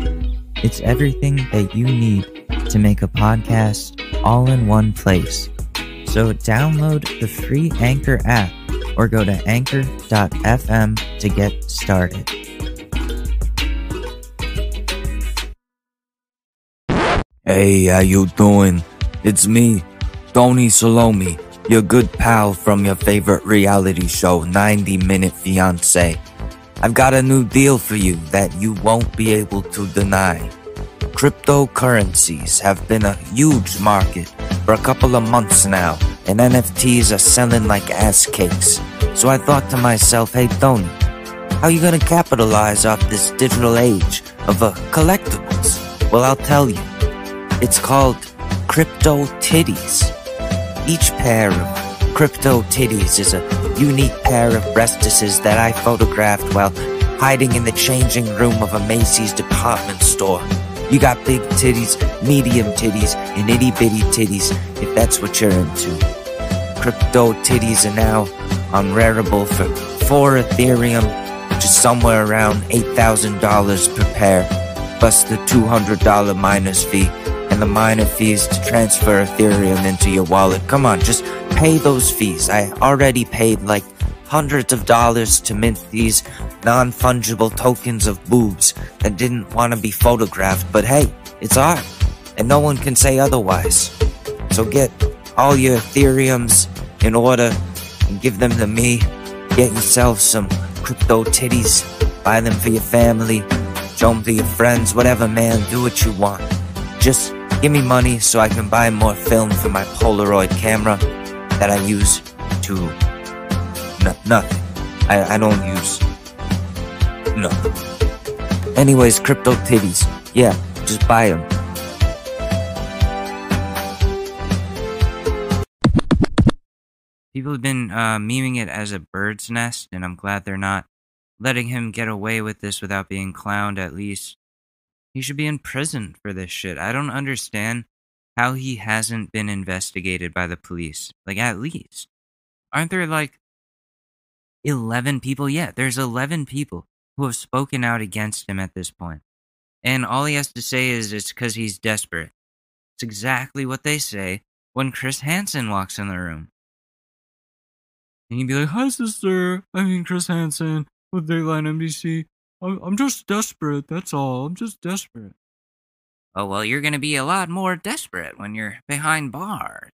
It's everything that you need to make a podcast all in one place. So download the free Anchor app or go to anchor.fm to get started. Hey, how you doing? It's me, Tony Salome, your good pal from your favorite reality show, 90 Minute Fiancé. I've got a new deal for you that you won't be able to deny. Cryptocurrencies have been a huge market for a couple of months now, and NFTs are selling like ass cakes. So I thought to myself, hey Tony, how you gonna capitalize off this digital age of collectibles? Well, I'll tell you. It's called Crypto Titties. Each pair of Crypto Titties is a unique pair of breastises that I photographed while hiding in the changing room of a Macy's department store. You got big titties, medium titties, and itty-bitty titties, if that's what you're into. Crypto Titties are now on Rarible for 4 Ethereum, which is somewhere around $8,000 per pair, plus the $200 miners fee, and the miner fees to transfer Ethereum into your wallet. Come on, just pay those fees. I already paid like hundreds of dollars to mint these non-fungible tokens of boobs that didn't want to be photographed, but hey, it's art, and no one can say otherwise. So get all your Ethereums in order and give them to me. Get yourself some Crypto Titties, buy them for your family, show them to your friends, whatever, man, do what you want. Just give me money so I can buy more film for my Polaroid camera that I use to... nothing. I don't use... nothing. Anyways, Crypto Titties. Yeah, just buy them. People have been memeing it as a bird's nest, and I'm glad they're not letting him get away with this without being clowned at least. He should be in prison for this shit. I don't understand how he hasn't been investigated by the police. Like, at least. Aren't there, like, 11 people? Yeah, there's 11 people who have spoken out against him at this point. And all he has to say is it's because he's desperate. It's exactly what they say when Chris Hansen walks in the room. And he'd be like, "Hi, sister. Chris Hansen with Dateline NBC. I'm just desperate, that's all. I'm just desperate." Oh, well, you're going to be a lot more desperate when you're behind bars.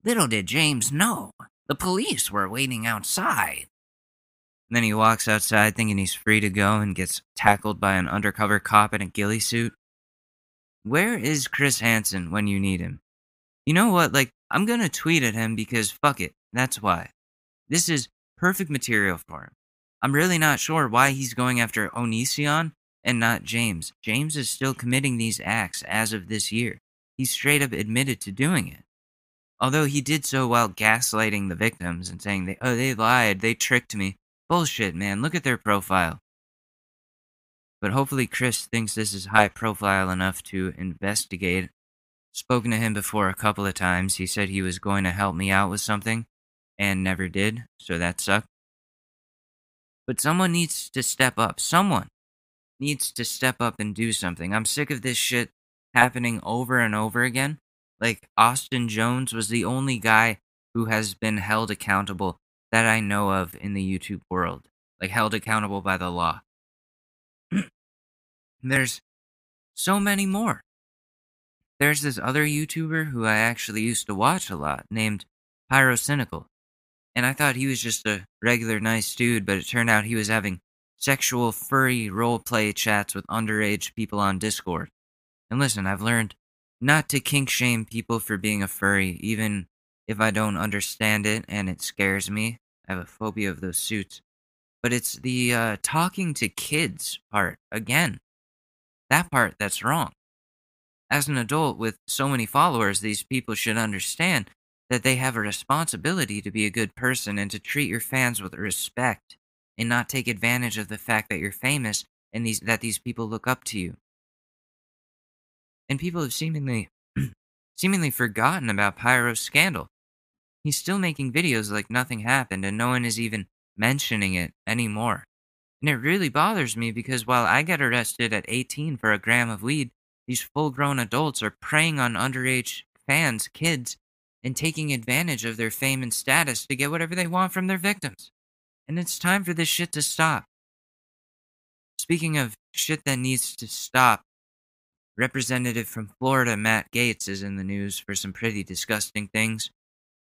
Little did James know, the police were waiting outside. And then he walks outside thinking he's free to go and gets tackled by an undercover cop in a ghillie suit. Where is Chris Hansen when you need him? You know what? Like, I'm going to tweet at him because fuck it. That's why. This is perfect material for him. I'm really not sure why he's going after Onision and not James. James is still committing these acts as of this year. He straight up admitted to doing it. Although he did so while gaslighting the victims and saying, they lied, they tricked me. Bullshit, man. Look at their profile. But hopefully Chris thinks this is high profile enough to investigate. Spoken to him before a couple of times. He said he was going to help me out with something and never did, so that sucked. But someone needs to step up. Someone needs to step up and do something. I'm sick of this shit happening over and over again. Like, Austin Jones was the only guy who has been held accountable that I know of in the YouTube world. Like, held accountable by the law. There's so many more. There's this other YouTuber who I actually used to watch a lot named Pyrocynical. And I thought he was just a regular nice dude, but it turned out he was having sexual furry roleplay chats with underage people on Discord. And listen, I've learned not to kink shame people for being a furry, even if I don't understand it and it scares me. I have a phobia of those suits. But it's the talking to kids part, again. That part that's wrong. As an adult with so many followers, these people should understand that they have a responsibility to be a good person and to treat your fans with respect and not take advantage of the fact that you're famous and that these people look up to you. And people have seemingly forgotten about Pyro's scandal. He's still making videos like nothing happened and no one is even mentioning it anymore. And it really bothers me because while I got arrested at 18 for a gram of weed, these full-grown adults are preying on underage fans, kids, and taking advantage of their fame and status to get whatever they want from their victims. And it's time for this shit to stop. Speaking of shit that needs to stop, Representative from Florida, Matt Gaetz, is in the news for some pretty disgusting things.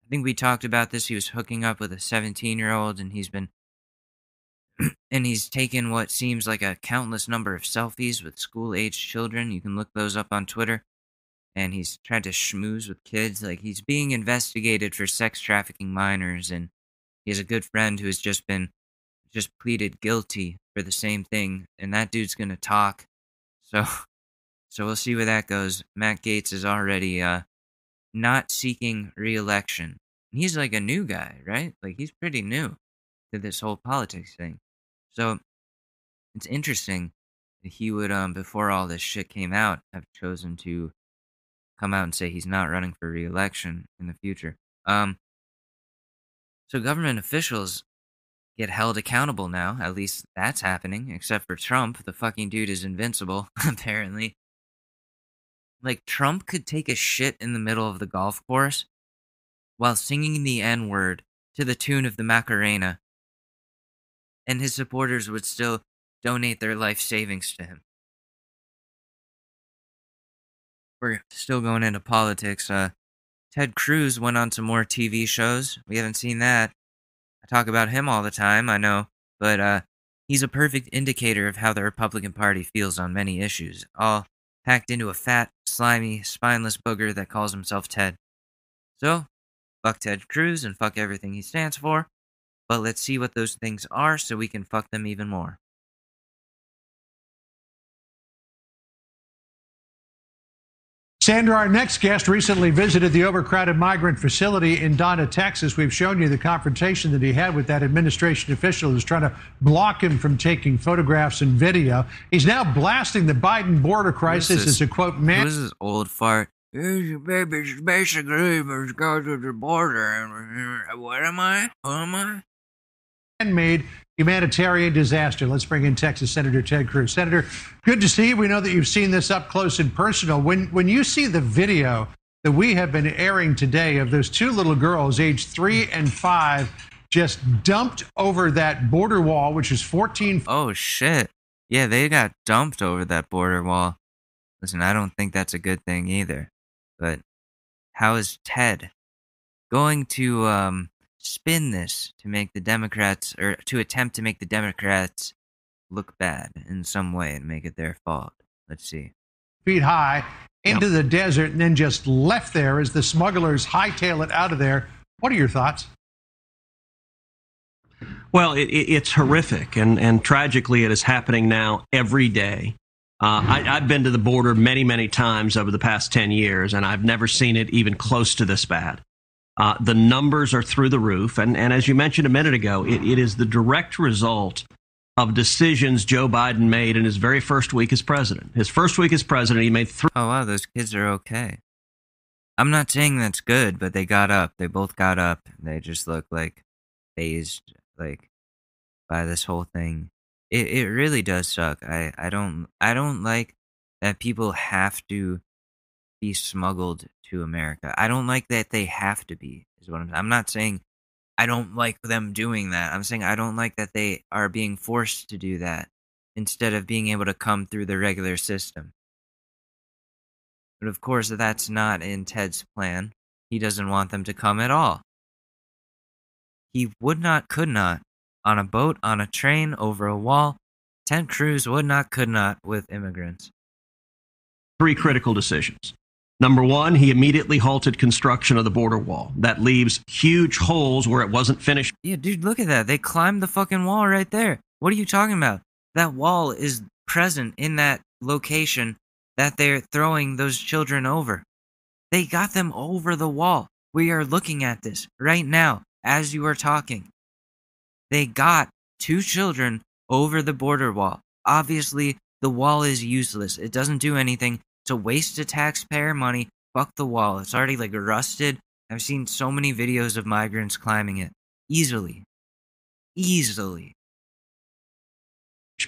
I think we talked about this. He was hooking up with a 17-year-old, and he's taken what seems like a countless number of selfies with school-aged children. You can look those up on Twitter. And he's tried to schmooze with kids. Like, he's being investigated for sex trafficking minors, and he has a good friend who has just pleaded guilty for the same thing, and that dude's gonna talk. So we'll see where that goes. Matt Gaetz is already not seeking re-election. He's like a new guy, right? Like, he's pretty new to this whole politics thing. So it's interesting that he would, before all this shit came out, have chosen to come out and say he's not running for re-election in the future. So government officials get held accountable now. At least that's happening, except for Trump. The fucking dude is invincible, apparently. Like, Trump could take a shit in the middle of the golf course while singing the N-word to the tune of the Macarena, and his supporters would still donate their life savings to him. We're still going into politics. Ted Cruz went on to more TV shows. We haven't seen that. I talk about him all the time, I know, but he's a perfect indicator of how the Republican Party feels on many issues, all packed into a fat, slimy, spineless booger that calls himself Ted. So, fuck Ted Cruz and fuck everything he stands for, but let's see what those things are so we can fuck them even more. Sandra, our next guest, recently visited the overcrowded migrant facility in Donna, Texas. We've shown you the confrontation that he had with that administration official who's trying to block him from taking photographs and video. He's now blasting the Biden border crisis as a, quote, man. Who's this old fart? Basically, let's go to the border. What am I? Who am I? Man-made humanitarian disaster. Let's bring in Texas Senator Ted Cruz. Senator, good to see you. We know that you've seen this up close and personal. When you see the video that we have been airing today of those two little girls, aged 3 and 5, just dumped over that border wall, which is 14. Oh, shit. Yeah, they got dumped over that border wall. Listen, I don't think that's a good thing either. But how is Ted going to spin this to make the Democrats, or to attempt to make the Democrats look bad in some way and make it their fault? Let's see. Feet high into the desert and then just left there as the smugglers hightail it out of there. What are your thoughts? Well, it's horrific, and tragically it is happening now every day. I've been to the border many, many times over the past 10 years, and I've never seen it even close to this bad. The numbers are through the roof. And as you mentioned a minute ago, it is the direct result of decisions Joe Biden made in his very first week as president. His first week as president, he made 3. Oh, wow, those kids are okay. I'm not saying that's good, but they got up. They both got up. They just look like fazed, like, by this whole thing. It really does suck. I don't like that people have to be smuggled to America. I don't like that they have to be, is what I'm not saying I don't like them doing that. I'm saying I don't like that they are being forced to do that instead of being able to come through the regular system. But of course, that's not in Ted's plan. He doesn't want them to come at all. He would not, could not, on a boat, on a train, over a wall. Ted Cruz would not, could not with immigrants. 3 critical decisions. Number 1, he immediately halted construction of the border wall. That leaves huge holes where it wasn't finished. Yeah, dude, look at that. They climbed the fucking wall right there. What are you talking about? That wall is present in that location that they're throwing those children over. They got them over the wall. We are looking at this right now as you are talking. They got 2 children over the border wall. Obviously, the wall is useless. It doesn't do anything. It's a waste of taxpayer money. Fuck the wall. It's already like rusted. I've seen so many videos of migrants climbing it. Easily.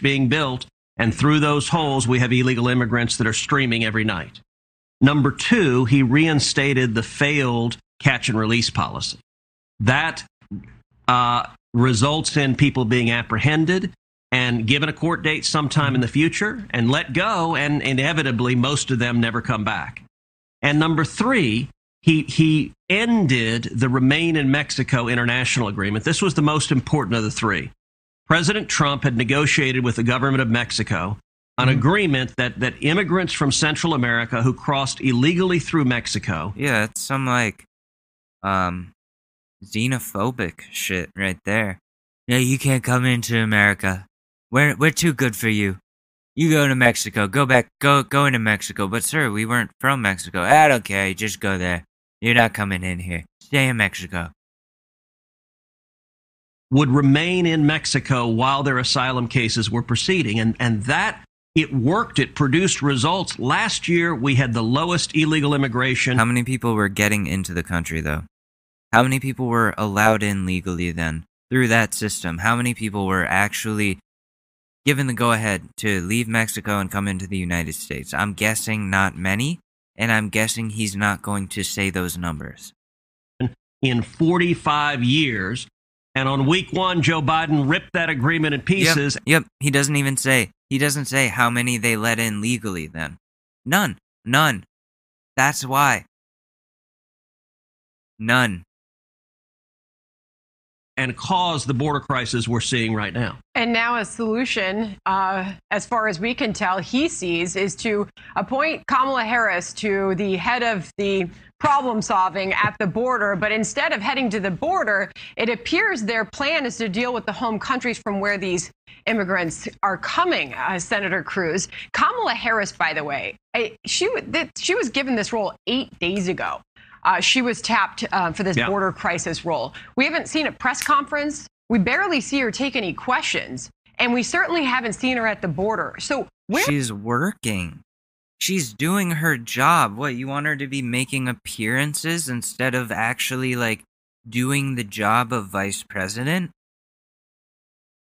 Being built, and through those holes, we have illegal immigrants that are streaming every night. Number 2, he reinstated the failed catch and release policy. That results in people being apprehended and given a court date sometime in the future and let go, and inevitably most of them never come back. And number 3, he ended the Remain in Mexico international agreement. This was the most important of the 3. President Trump had negotiated with the government of Mexico an agreement that immigrants from Central America who crossed illegally through Mexico. Yeah, it's some like xenophobic shit right there. Yeah, you can't come into America. We're too good for you. You go to Mexico. Go back. Go into Mexico. But sir, we weren't from Mexico. I don't care. Just go there. You're not coming in here. Stay in Mexico. Would remain in Mexico while their asylum cases were proceeding. And that, it worked. It produced results. Last year, we had the lowest illegal immigration. How many people were getting into the country, though? How many people were allowed in legally then through that system? How many people were actually given the go-ahead to leave Mexico and come into the United States? I'm guessing not many, and I'm guessing he's not going to say those numbers. In 45 years, and on week 1, Joe Biden ripped that agreement in pieces. Yep. He doesn't even say. He doesn't say how many they let in legally then. None. That's why. None. and cause the border crisis we're seeing right now. And now a solution, as far as we can tell, he sees is to appoint Kamala Harris to the head of the problem solving at the border. But instead of heading to the border, it appears their plan is to deal with the home countries from where these immigrants are coming, Senator Cruz. Kamala Harris, by the way, she was given this role 8 days ago. She was tapped for this border crisis role. We haven't seen a press conference. We barely see her take any questions. And we certainly haven't seen her at the border. So she's working. She's doing her job. What, you want her to be making appearances instead of actually, like, doing the job of vice president?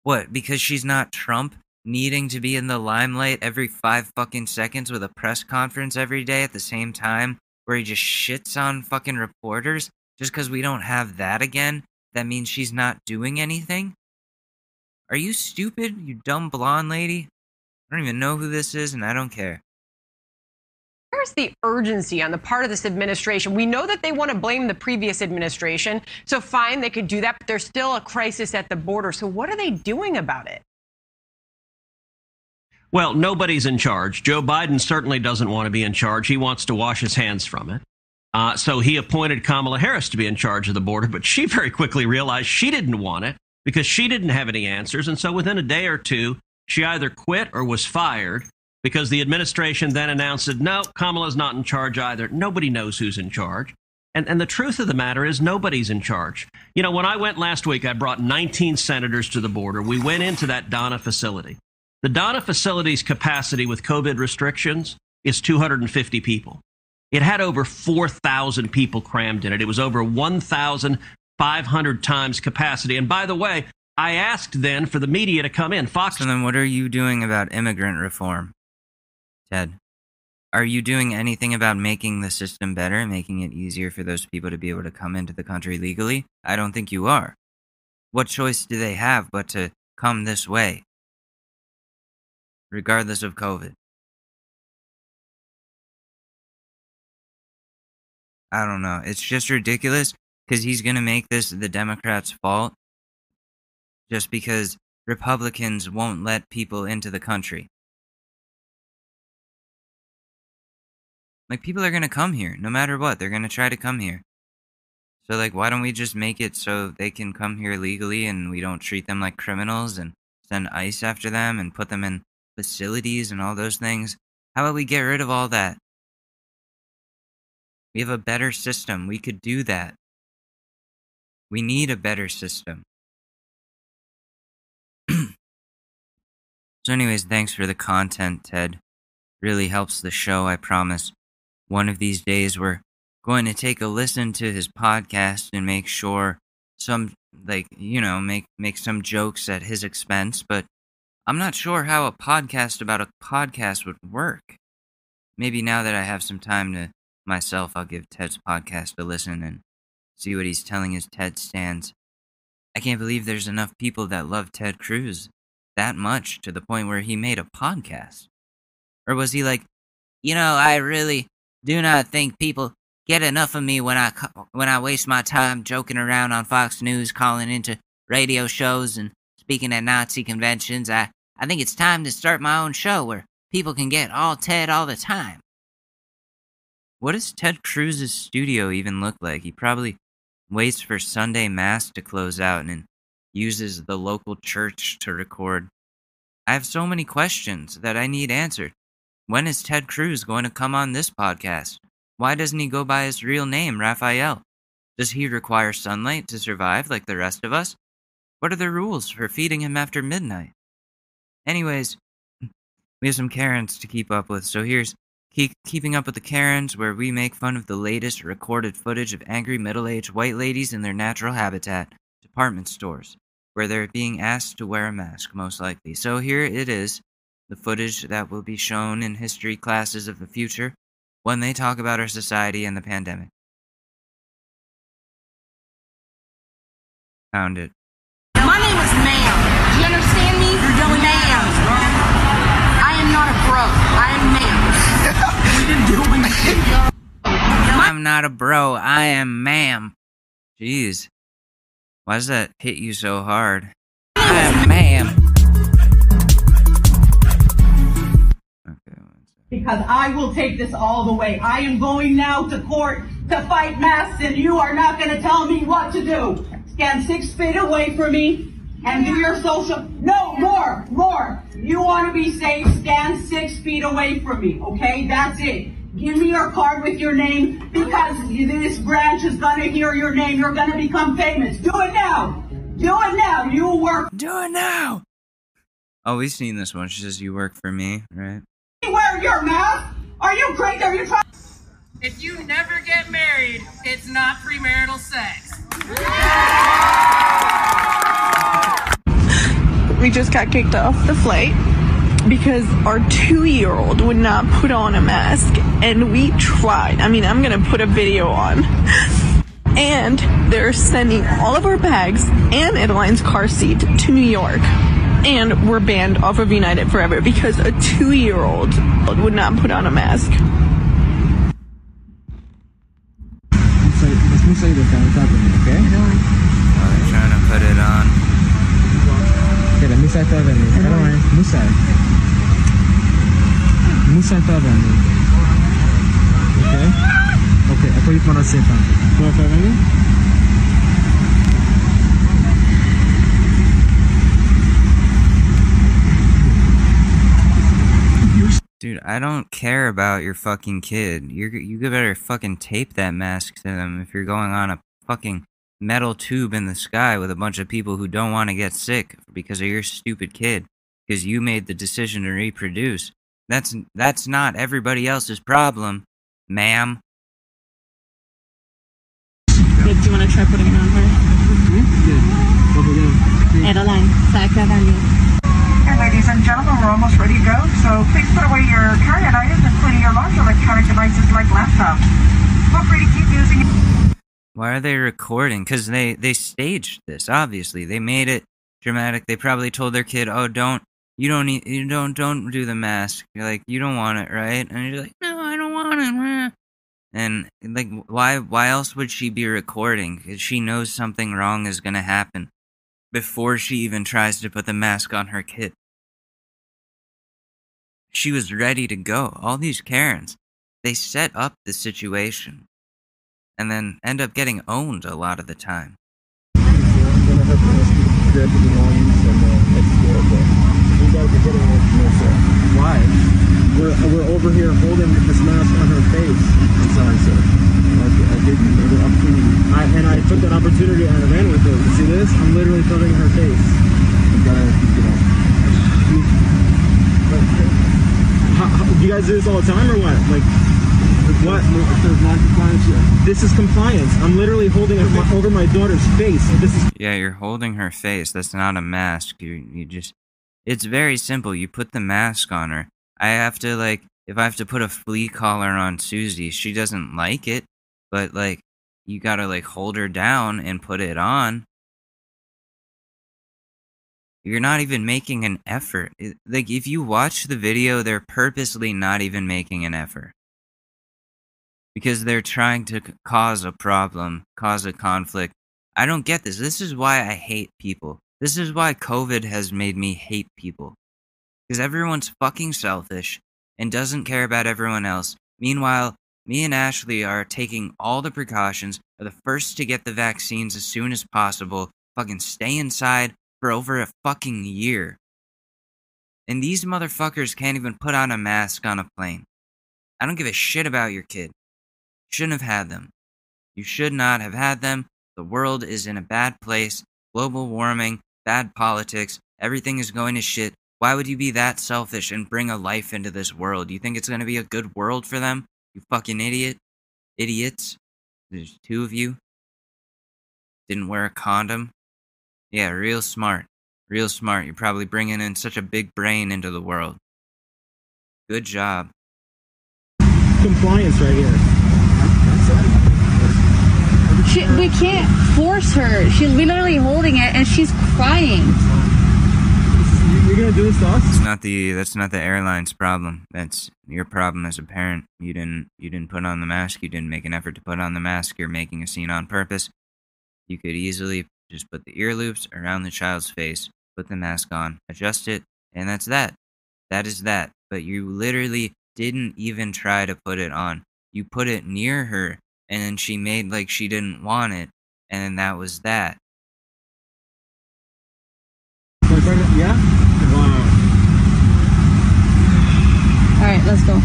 What, because she's not Trump, needing to be in the limelight every 5 fucking seconds with a press conference every day at the same time where he just shits on fucking reporters? Just because we don't have that again, that means she's not doing anything? Are you stupid, you dumb blonde lady? I don't even know who this is, and I don't care. Where's the urgency on the part of this administration? We know that they want to blame the previous administration, so fine, they could do that, but there's still a crisis at the border. So what are they doing about it? Well, nobody's in charge. Joe Biden certainly doesn't want to be in charge. He wants to wash his hands from it. So he appointed Kamala Harris to be in charge of the border, but she very quickly realized she didn't want it because she didn't have any answers. And so within a day or two, she either quit or was fired, because the administration then announced that, no, Kamala's not in charge either. Nobody knows who's in charge. And the truth of the matter is nobody's in charge. You know, when I went last week, I brought 19 senators to the border. We went into that Donna facility. The Donna facility's capacity with COVID restrictions is 250 people. It had over 4,000 people crammed in it. It was over 1,500 times capacity. And by the way, I asked then for the media to come in. Fox. So then what are you doing about immigrant reform, Ted? Are you doing anything about making the system better, making it easier for those people to be able to come into the country legally? I don't think you are. What choice do they have but to come this way, regardless of COVID? I don't know. It's just ridiculous because he's going to make this the Democrats' fault just because Republicans won't let people into the country. Like, people are going to come here no matter what. They're going to try to come here. So, like, why don't we just make it so they can come here legally and we don't treat them like criminals and send ICE after them and put them in facilities and all those things? How about we get rid of all that? We have a better system. We could do that. We need a better system. So anyways, thanks for the content, Ted. Really helps the show, I promise. One of these days we're going to take a listen to his podcast and make sure some, like, you know, make some jokes at his expense, but I'm not sure how a podcast about a podcast would work. Maybe now that I have some time to myself, I'll give Ted's podcast a listen and see what he's telling his TED stands. I can't believe there's enough people that love Ted Cruz that much to the point where he made a podcast. Or was he like, you know, I really do not think people get enough of me when I waste my time joking around on Fox News, calling into radio shows and speaking at Nazi conventions. I think it's time to start my own show where people can get all Ted all the time. What does Ted Cruz's studio even look like? He probably waits for Sunday Mass to close out and uses the local church to record. I have so many questions that I need answered. When is Ted Cruz going to come on this podcast? Why doesn't he go by his real name, Raphael? Does he require sunlight to survive like the rest of us? What are the rules for feeding him after midnight? Anyways, we have some Karens to keep up with, so here's Keeping Up with the Karens, where we make fun of the latest recorded footage of angry middle-aged white ladies in their natural habitat, department stores, where they're being asked to wear a mask, most likely. So here it is, the footage that will be shown in history classes of the future when they talk about our society and the pandemic. Found it. My name is Ma'am. Do you understand me? You're doing Ma'am. I am not a bro. I am Ma'am. I'm not a bro. I am Ma'am. Jeez. Why does that hit you so hard? Ma'am. Because I will take this all the way. I am going now to court to fight masks, and you are not going to tell me what to do. Stand 6 feet away from me and do your social. No, more. You want to be safe, stand 6 feet away from me, okay? That's it. Give me your card with your name, because this branch is going to hear your name. You're going to become famous. Do it now. You will work. Do it now. Oh, we've seen this one. She says, you work for me, right? Wear your mask? Are you crazy? Are you trying? If you never get married, it's not premarital sex. We just got kicked off the flight because our 2-year-old would not put on a mask, and we tried. I mean, I'm gonna put a video on. And they're sending all of our bags and Adeline's car seat to New York. And we're banned off of United forever because a 2-year-old would not put on a mask. Okay? Oh, they're trying to put it on. Okay, aku ikut nasib. Dude, I don't care about your fucking kid. You better fucking tape that mask to them if you're going on a fucking metal tube in the sky with a bunch of people who don't want to get sick because of your stupid kid. Because you made the decision to reproduce. That's not everybody else's problem, ma'am. Do you want to try putting it on her? Adeline, Ladies and gentlemen, we're almost ready to go, so please put away your carry-on items, including your large electronic devices like laptops. Feel free to keep using it. Why are they recording? Because they staged this, obviously. They made it dramatic. They probably told their kid, oh, don't do the mask. You're like, you don't want it, right? And you're like, no, I don't want it. And, like, why else would she be recording? Because she knows something wrong is going to happen before she even tries to put the mask on her kid. She was ready to go. All these Karens, they set up the situation and then end up getting owned a lot of the time. Why? We're over here holding this mask on her face. I'm sorry, sir. I gave you the opportunity. And I took that opportunity and I ran with it. You see this? I'm literally covering her face. I've got to, you guys do this all the time or what? Like, what? This is compliance. I'm literally holding it over my daughter's face. Yeah, you're holding her face. That's not a mask. You just... It's very simple. You put the mask on her. I have to, like... If I have to put a flea collar on Susie, she doesn't like it. But, like, you gotta, like, hold her down and put it on. You're not even making an effort. Like, if you watch the video, they're purposely not even making an effort. Because they're trying to cause a problem, cause a conflict. I don't get this. This is why I hate people. This is why COVID has made me hate people. Because everyone's fucking selfish and doesn't care about everyone else. Meanwhile, me and Ashley are taking all the precautions, are the first to get the vaccines as soon as possible, fucking stay inside for over a fucking year. And these motherfuckers can't even put on a mask on a plane. I don't give a shit about your kid. Shouldn't have had them. You should not have had them. The world is in a bad place. Global warming, bad politics, everything is going to shit. Why would you be that selfish and bring a life into this world? You think it's going to be a good world for them? You fucking idiot. Idiots. There's two of you. Didn't wear a condom. Yeah, real smart. Real smart. You're probably bringing in such a big brain into the world. Good job. Compliance right here. We can't force her. She's literally holding it and she's crying. You're gonna do this to us? That's not the airline's problem. That's your problem as a parent. You didn't put on the mask. You didn't make an effort to put on the mask. You're making a scene on purpose. You could easily Just put the ear loops around the child's face, put the mask on, adjust it, and that's that. That is that. But you literally didn't even try to put it on. You put it near her, and then she made like she didn't want it, and then that was that. Yeah? Wow. Alright, let's go.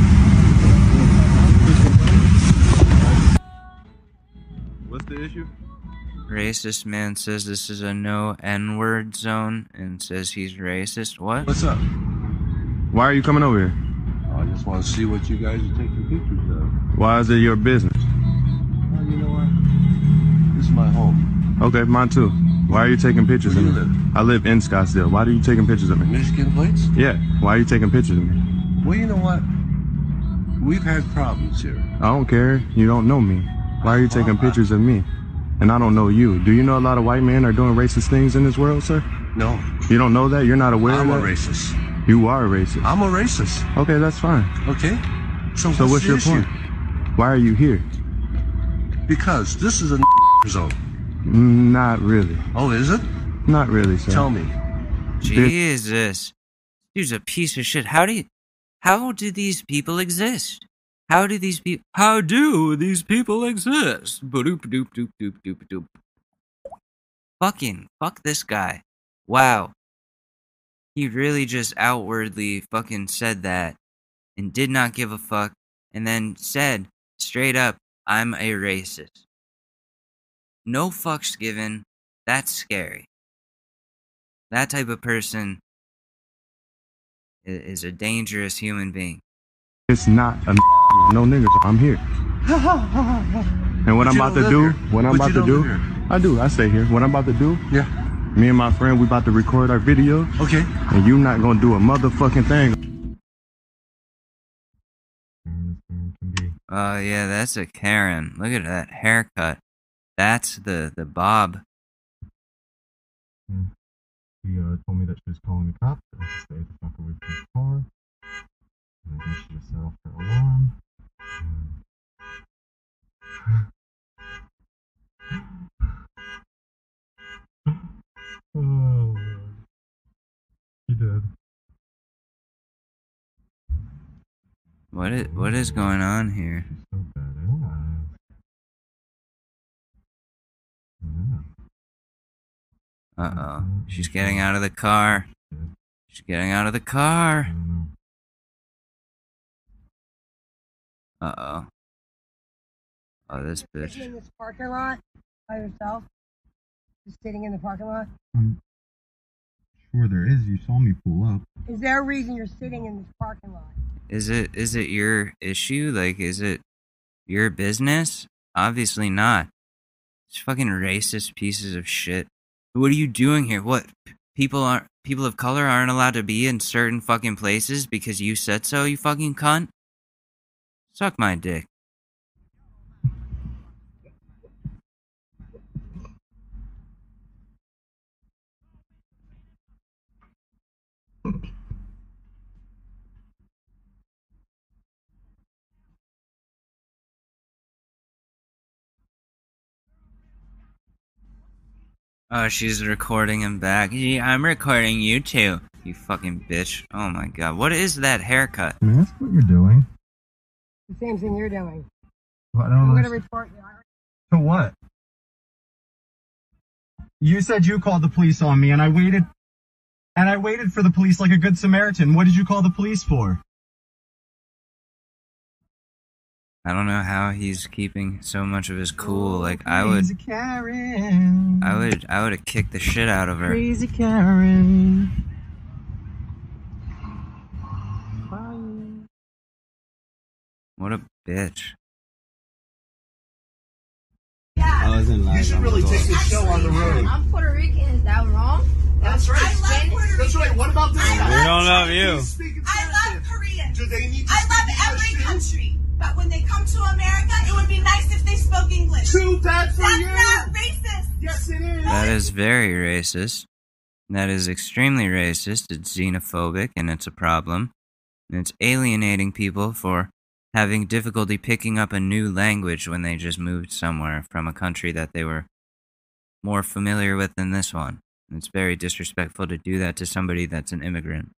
What's the issue? Racist man says this is a no N-word zone and says he's racist. What? What's up? Why are you coming over here? I just want to see what you guys are taking pictures of. Why is it your business? Well, you know what? This is my home. Okay, mine too. Why are you taking pictures of me? I live in Scottsdale. Why are you taking pictures of me? Michigan plates? Yeah. Why are you taking pictures of me? Well, you know what? We've had problems here. I don't care. You don't know me. Why are you taking pictures of me? And I don't know you. Do you know a lot of white men are doing racist things in this world, sir? No. You don't know that? You're not aware of that? I'm a racist. You are a racist. I'm a racist. Okay, that's fine. Okay. So what's your point? Why are you here? Because this is a zone. Not really. Oh, is it? Not really, sir. Tell me. Jesus. Dude's a piece of shit. How do these people exist? How do these people exist? Ba-doop, doop, doop, doop, doop, doop. Fuck this guy. Wow. He really just outwardly fucking said that and did not give a fuck and then said straight up, I'm a racist. No fucks given. That's scary. That type of person is a dangerous human being. It's not a no niggas. I'm here. And what I'm about to do, I do. I stay here. What I'm about to do, yeah. Me and my friend, we about to record our video. Okay. And you not gonna do a motherfucking thing. Oh yeah, that's a Karen. Look at that haircut. That's the bob. She told me that she was calling the cops and to stay the fuck away from the car. And I think she just set off her alarm. Oh, man. She did. What is going on here? So badass. Uh-oh. She's getting out of the car. She's getting out of the car. Uh-oh. Oh, this bitch. In this parking lot by yourself? Just sitting in the parking lot? Sure there is. You saw me pull up. Is there a reason you're sitting in this parking lot? Is it your issue? Like, is it your business? Obviously not. It's fucking racist pieces of shit. What are you doing here? What? People of color aren't allowed to be in certain fucking places because you said so, you fucking cunt? Suck my dick. Oh, she's recording him back. Yeah, I'm recording you too, you fucking bitch. Oh my god, what is that haircut? Can I ask what you're doing? The same thing you're doing. Well, I'm going to report you. To what? You said you called the police on me, and I waited for the police like a good Samaritan. What did you call the police for? I don't know how he's keeping so much of his cool. Like I would have kicked the shit out of her. Crazy Karen. What a bitch. I was in line. You should really take this show on the road. I'm Puerto Rican. Is that wrong? That's right. I love Puerto That's right. What about this guy? We don't love you. I love Koreans. Do they need to I love every country. But when they come to America, it would be nice if they spoke English. Too bad for you. That's not racist. Yes, it is. That is very racist. That is extremely racist. It's xenophobic and it's a problem. And it's alienating people for having difficulty picking up a new language when they just moved somewhere from a country that they were more familiar with than this one. It's very disrespectful to do that to somebody that's an immigrant.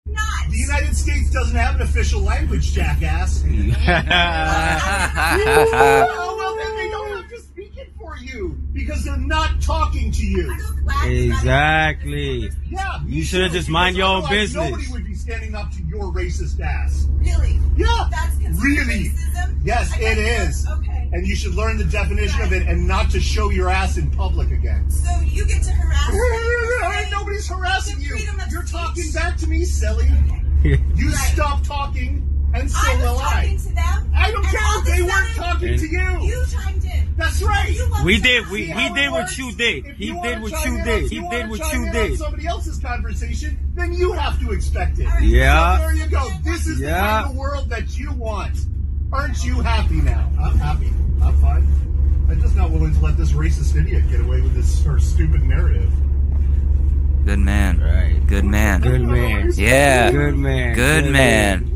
The United States doesn't have an official language, jackass. Well, then they don't have to speak it for you because they're not talking to you. Exactly. Yeah, you should have just mind your own business. Nobody would be standing up to your racist ass. Really? Yeah. That's considered really. Racism? Yes, it is. Okay. And you should learn the definition of it and not to show your ass in public again. So you get to harass me? Nobody's harassing you. You're talking back to me, silly. You stop talking, and so will I. I was talking to them. I don't care if they weren't talking to you. You chimed in. That's right. We did what you did. He did what you did. He did what you did. Somebody else's conversation, then you have to expect it. Yeah. So there you go. This is the kind of world that you want. Aren't you happy now? I'm happy. I'm fine. I'm just not willing to let this racist idiot get away with this stupid narrative. Good man. Right. Good man. Good man. Yeah. Good man. Good man.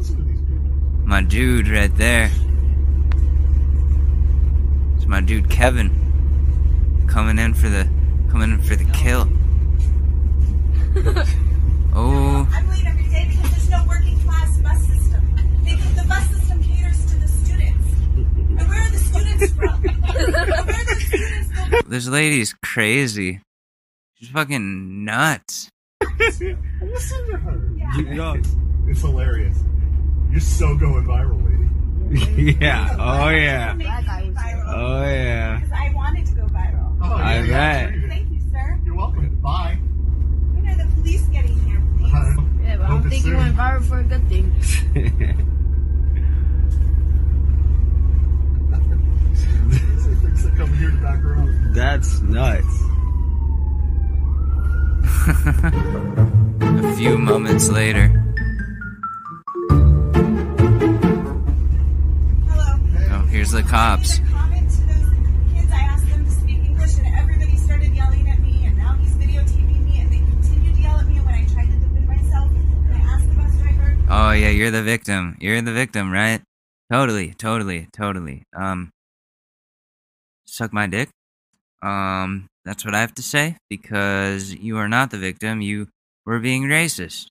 My dude right there. It's my dude Kevin. Coming in for the kill. Oh. I'm late every day because there's no working class bus system. Because the bus system caters to the students. And where are the students from? Where are the students from? This lady's crazy. She's fucking nuts. Listen to her. Yeah. It's hilarious. You're so going viral, lady. Yeah. Oh yeah. Oh yeah. Because I wanted to go viral. Oh, I bet. Thank you, sir. You're welcome. Bye. When are the police getting here, please? Yeah, but I don't think you went viral for a good thing. Coming here to back her up. That's nuts. A few moments later. Hello. Oh, here's the cops. Comment to those kids. I asked them to speak English, and everybody started yelling at me. And now he's videotaping me, and they continued to yell at me when I tried to defend myself. And I asked the bus driver. Oh yeah, you're the victim. You're the victim, right? Totally. Suck my dick. That's what I have to say, because you are not the victim. You were being racist,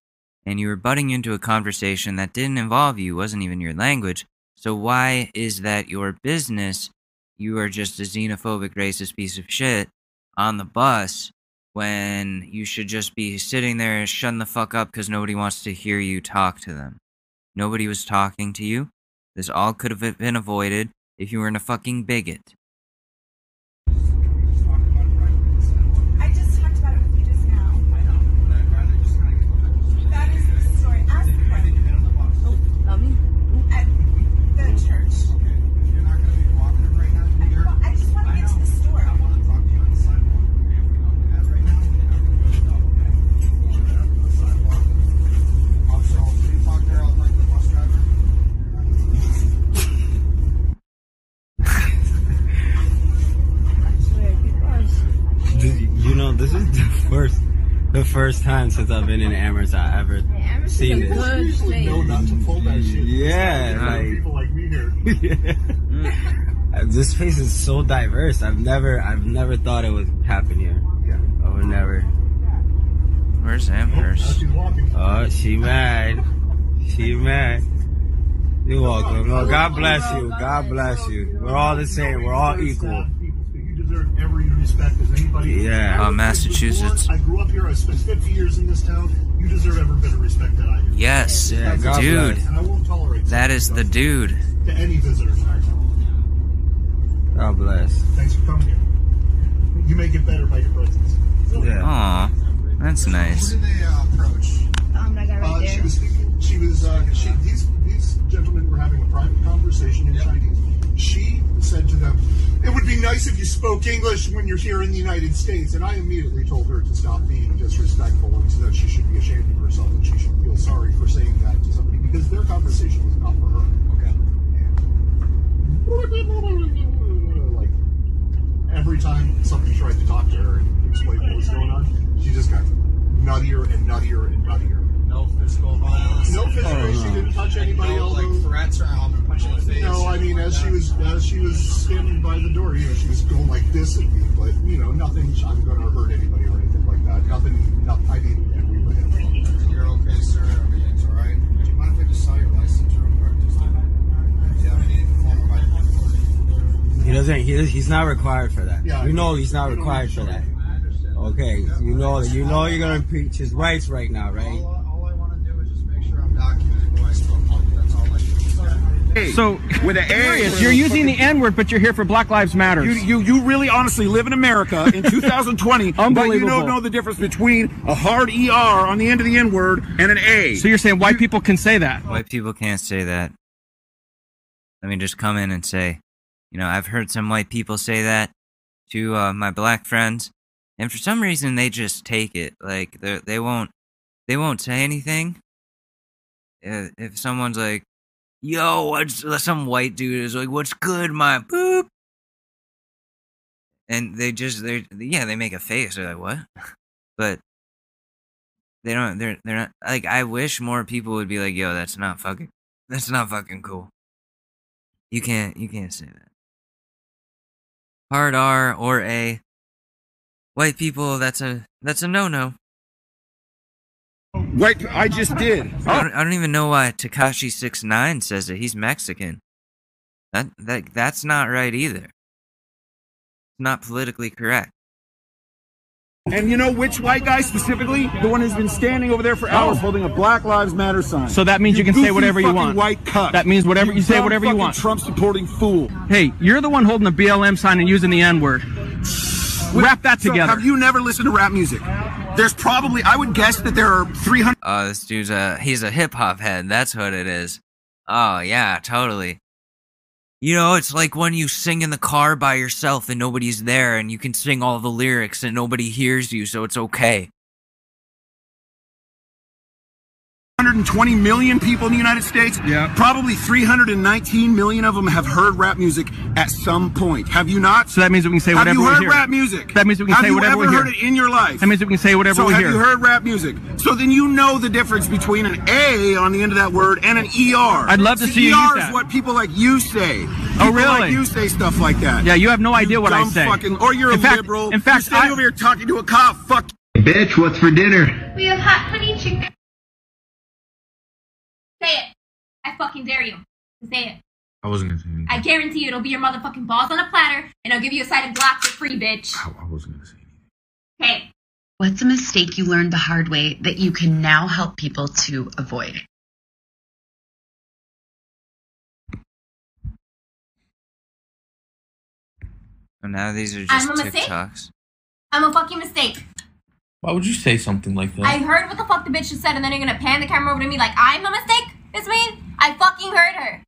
and you were butting into a conversation that didn't involve you, wasn't even your language. So why is that your business? You are just a xenophobic, racist piece of shit on the bus when you should just be sitting there shutting the fuck up because nobody wants to hear you talk to them. Nobody was talking to you. This all could have been avoided if you weren't a fucking bigot. I just talked about it with you just now. I know, but I'd rather just kind of get That is the story. Ask them. Oh, not me. At the church. Okay, you're not going to be cooperative right now. I just want to get to the store. I want to talk to you on the sidewalk. Okay, if we don't do that right now, you're not going to go, okay? We'll get up on the sidewalk. Officer, I'll see you talk there. I'll talk to the bus driver. You know, this is the first time since I've been in Amherst I ever seen this. Not to pull that shit. Yeah, like People like me here. this place is so diverse. I've never thought it would happen here. Yeah. I would never. Where's Amherst? Oh, she mad. She mad. You're welcome. No, God bless you. God bless you. We're all the same. We're all equal. You deserve every respect as anybody. Yeah. Massachusetts. I grew up here. I spent 50 years in this town. You deserve every bit of respect that I do. Yes, Yeah, God dude. bless. And I won't tolerate That is the dude. to any visitors. God bless. Thanks for coming here. You make it better by your presence. Yeah. Aw, that's nice. Who did they approach? That guy right She there. was speaking. These gentlemen were having a private conversation in Chinese. She said to them, "It would be nice if you spoke English when you're here in the United States." And I immediately told her to stop being disrespectful and that she should be ashamed of herself and she should feel sorry for saying that to somebody because their conversation was not for her. Okay. Like every time somebody tried to talk to her and explain what was going on, she just got nuttier and nuttier and nuttier. No physical violence. No physical. She didn't touch anybody. Like threats or I'm gonna punch you in the face. No, I mean as she was standing by the door, she was going like this at me, but nothing. I'm gonna hurt anybody or anything like that. Nothing. I mean, and we went in. You're okay, sir. Everything's all right. Do you mind if I just saw your license real quick? Just do you have any form of identification? He doesn't. He's not required for that. Yeah, He's not required for that. Okay, you know you're gonna impeach his rights right now, right? All I want to do is just make sure I'm documenting who I spoke to. That's all I do. So, with an A, you're using the N-word, but you're here for Black Lives Matter. You really honestly live in America in 2020, but you don't know the difference between a hard ER on the end of the N-word and an A. So you're saying white people can say that? White people can't say that. Let me just come in and say, I've heard some white people say that to my black friends, and for some reason they just take it. Like they won't say anything. If someone's like, "Yo," some white dude is like, "What's good, my boop?" And they make a face. They're like, "What?" But they don't. They're not like. I wish more people would be like, "Yo, that's not fucking cool." You can't say that. Hard R or A. White people, that's a no-no. White, I just did. I don't even know why Tekashi 6ix9ine says it. He's Mexican. That's not right either. It's not politically correct. And you know which white guy specifically? The one who's been standing over there for hours holding a Black Lives Matter sign. So that means you can say whatever you want. White cuck. That means whatever you say whatever you want. Trump supporting fool. Hey, you're the one holding the BLM sign and using the N-word. Wrap that together. Have you never listened to rap music? There's probably, I would guess that there are 300. Oh, this dude's he's a hip hop head. That's what it is. Oh yeah, totally. It's like when you sing in the car by yourself and nobody's there, and you can sing all the lyrics and nobody hears you, so it's okay. 120 million people in the United States. Yeah. Probably 319 million of them have heard rap music at some point. Have you not? So that means we can say whatever we hear. Have you heard rap music? That means we can say whatever we hear. Have you ever heard it in your life? That means we can say whatever we hear. So have you heard rap music? So then you know the difference between an A on the end of that word and an ER. I'd love to see you use that. ER is what people like you say. Oh, really? Like you say stuff like that. Yeah, you have no idea what I say. Or you're a liberal. In fact, you're standing over here talking to a cop. Fuck. Bitch, what's for dinner? We have hot honey chicken. Say it. I fucking dare you to say it. I wasn't gonna say anything. I guarantee you it'll be your motherfucking balls on a platter, and I'll give you a side of Glock for free, bitch. I wasn't gonna say anything. Okay. What's a mistake you learned the hard way that you can now help people to avoid? And now these are just TikToks. I'm a fucking mistake. Why would you say something like that? I heard what the fuck the bitch just said, and then you're gonna pan the camera over to me like I'm a mistake? This mean? I fucking heard her.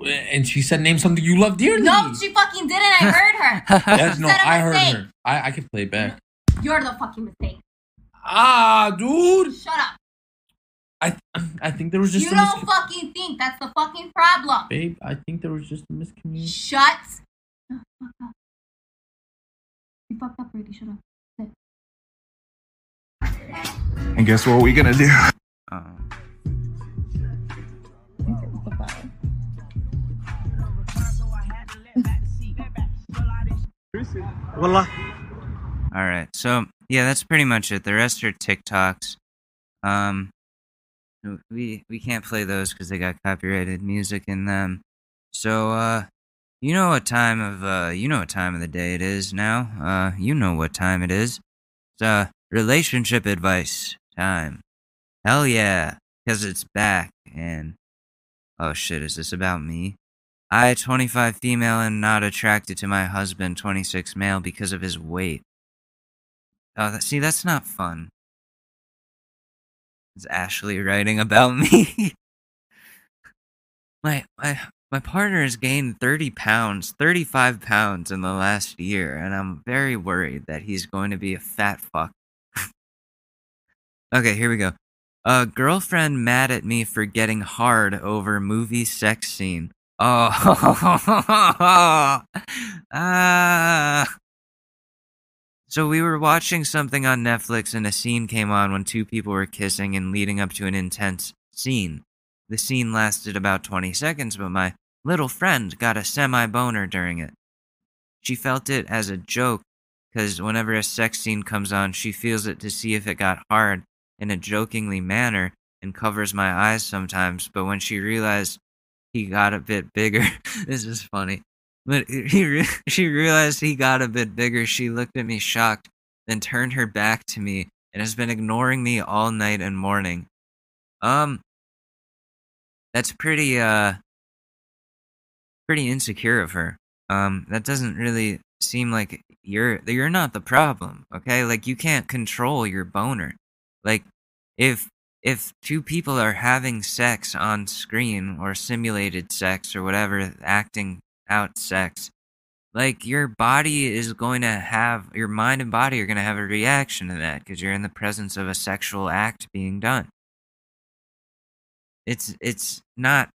And she said name something you love dearly. No, she fucking didn't. I heard her. I heard her. I could play it back. You're the fucking mistake. Ah, dude. Shut up. I think there was just you don't fucking think. That's the fucking problem. Babe, I think there was just a miscommunication. Shut the fuck up. You fucked up, Brady. Shut up. And guess what we gonna do? Wallah. Alright, so yeah, that's pretty much it. The rest are TikToks. We can't play those because they got copyrighted music in them. So you know what time of the day it is now. You know what time it is. It's relationship advice time. Hell yeah, because it's back. And oh shit, is this about me? I, 25 female, am not attracted to my husband, 26 male, because of his weight. Oh, see, that's not fun. It's Ashley writing about me. My partner has gained 30 pounds, 35 pounds in the last year, and I'm very worried that he's going to be a fat fuck. Okay, here we go. Girlfriend mad at me for getting hard over movie sex scene. Oh, So we were watching something on Netflix and a scene came on when two people were kissing and leading up to an intense scene. The scene lasted about 20 seconds, but my little friend got a semi-boner during it. She felt it as a joke, because whenever a sex scene comes on, she feels it to see if it got hard in a jokingly manner and covers my eyes sometimes, but when she realized he got a bit bigger, this is funny, but she realized he got a bit bigger, she looked at me shocked, then turned her back to me, and has been ignoring me all night and morning. That's pretty insecure of her. That doesn't really seem like you're not the problem, okay? Like, you can't control your boner. Like, if two people are having sex on screen or simulated sex or whatever, acting out sex, like, your body is going to have, your mind and body are going to have a reaction to that because you're in the presence of a sexual act being done. It's not,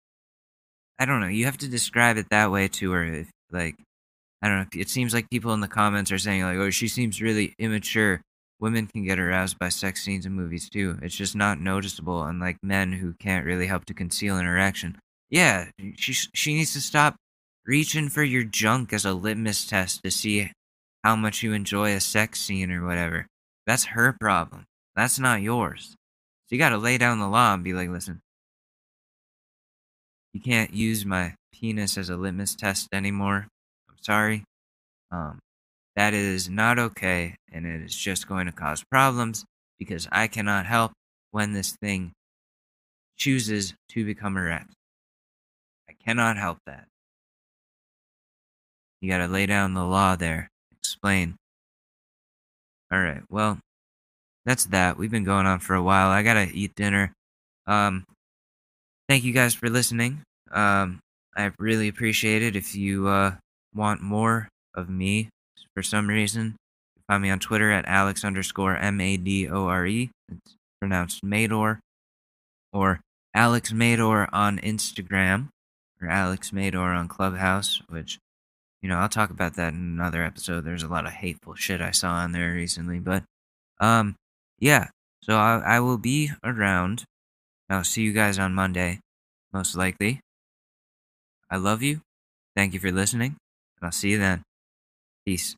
I don't know, you have to describe it that way to her. If, like, I don't know, it seems like people in the comments are saying, like, oh, she seems really immature. Women can get aroused by sex scenes in movies too. It's just not noticeable, unlike men who can't really help to conceal an erection. Yeah, she needs to stop reaching for your junk as a litmus test to see how much you enjoy a sex scene or whatever. That's her problem. That's not yours. So you gotta lay down the law and be like, listen, you can't use my penis as a litmus test anymore. I'm sorry. That is not okay, and it is just going to cause problems because I cannot help when this thing chooses to become erect. I cannot help that. You gotta lay down the law there. Explain. Alright, well, that's that. We've been going on for a while. I gotta eat dinner. Thank you guys for listening. I really appreciate it. If you want more of me for some reason, find me on Twitter at Alex_Madore. It's pronounced Madore. Or Alex Madore on Instagram. Or Alex Madore on Clubhouse, which, you know, I'll talk about that in another episode. There's a lot of hateful shit I saw on there recently. But, yeah. So I will be around. I'll see you guys on Monday, most likely. I love you. Thank you for listening. And I'll see you then. Peace.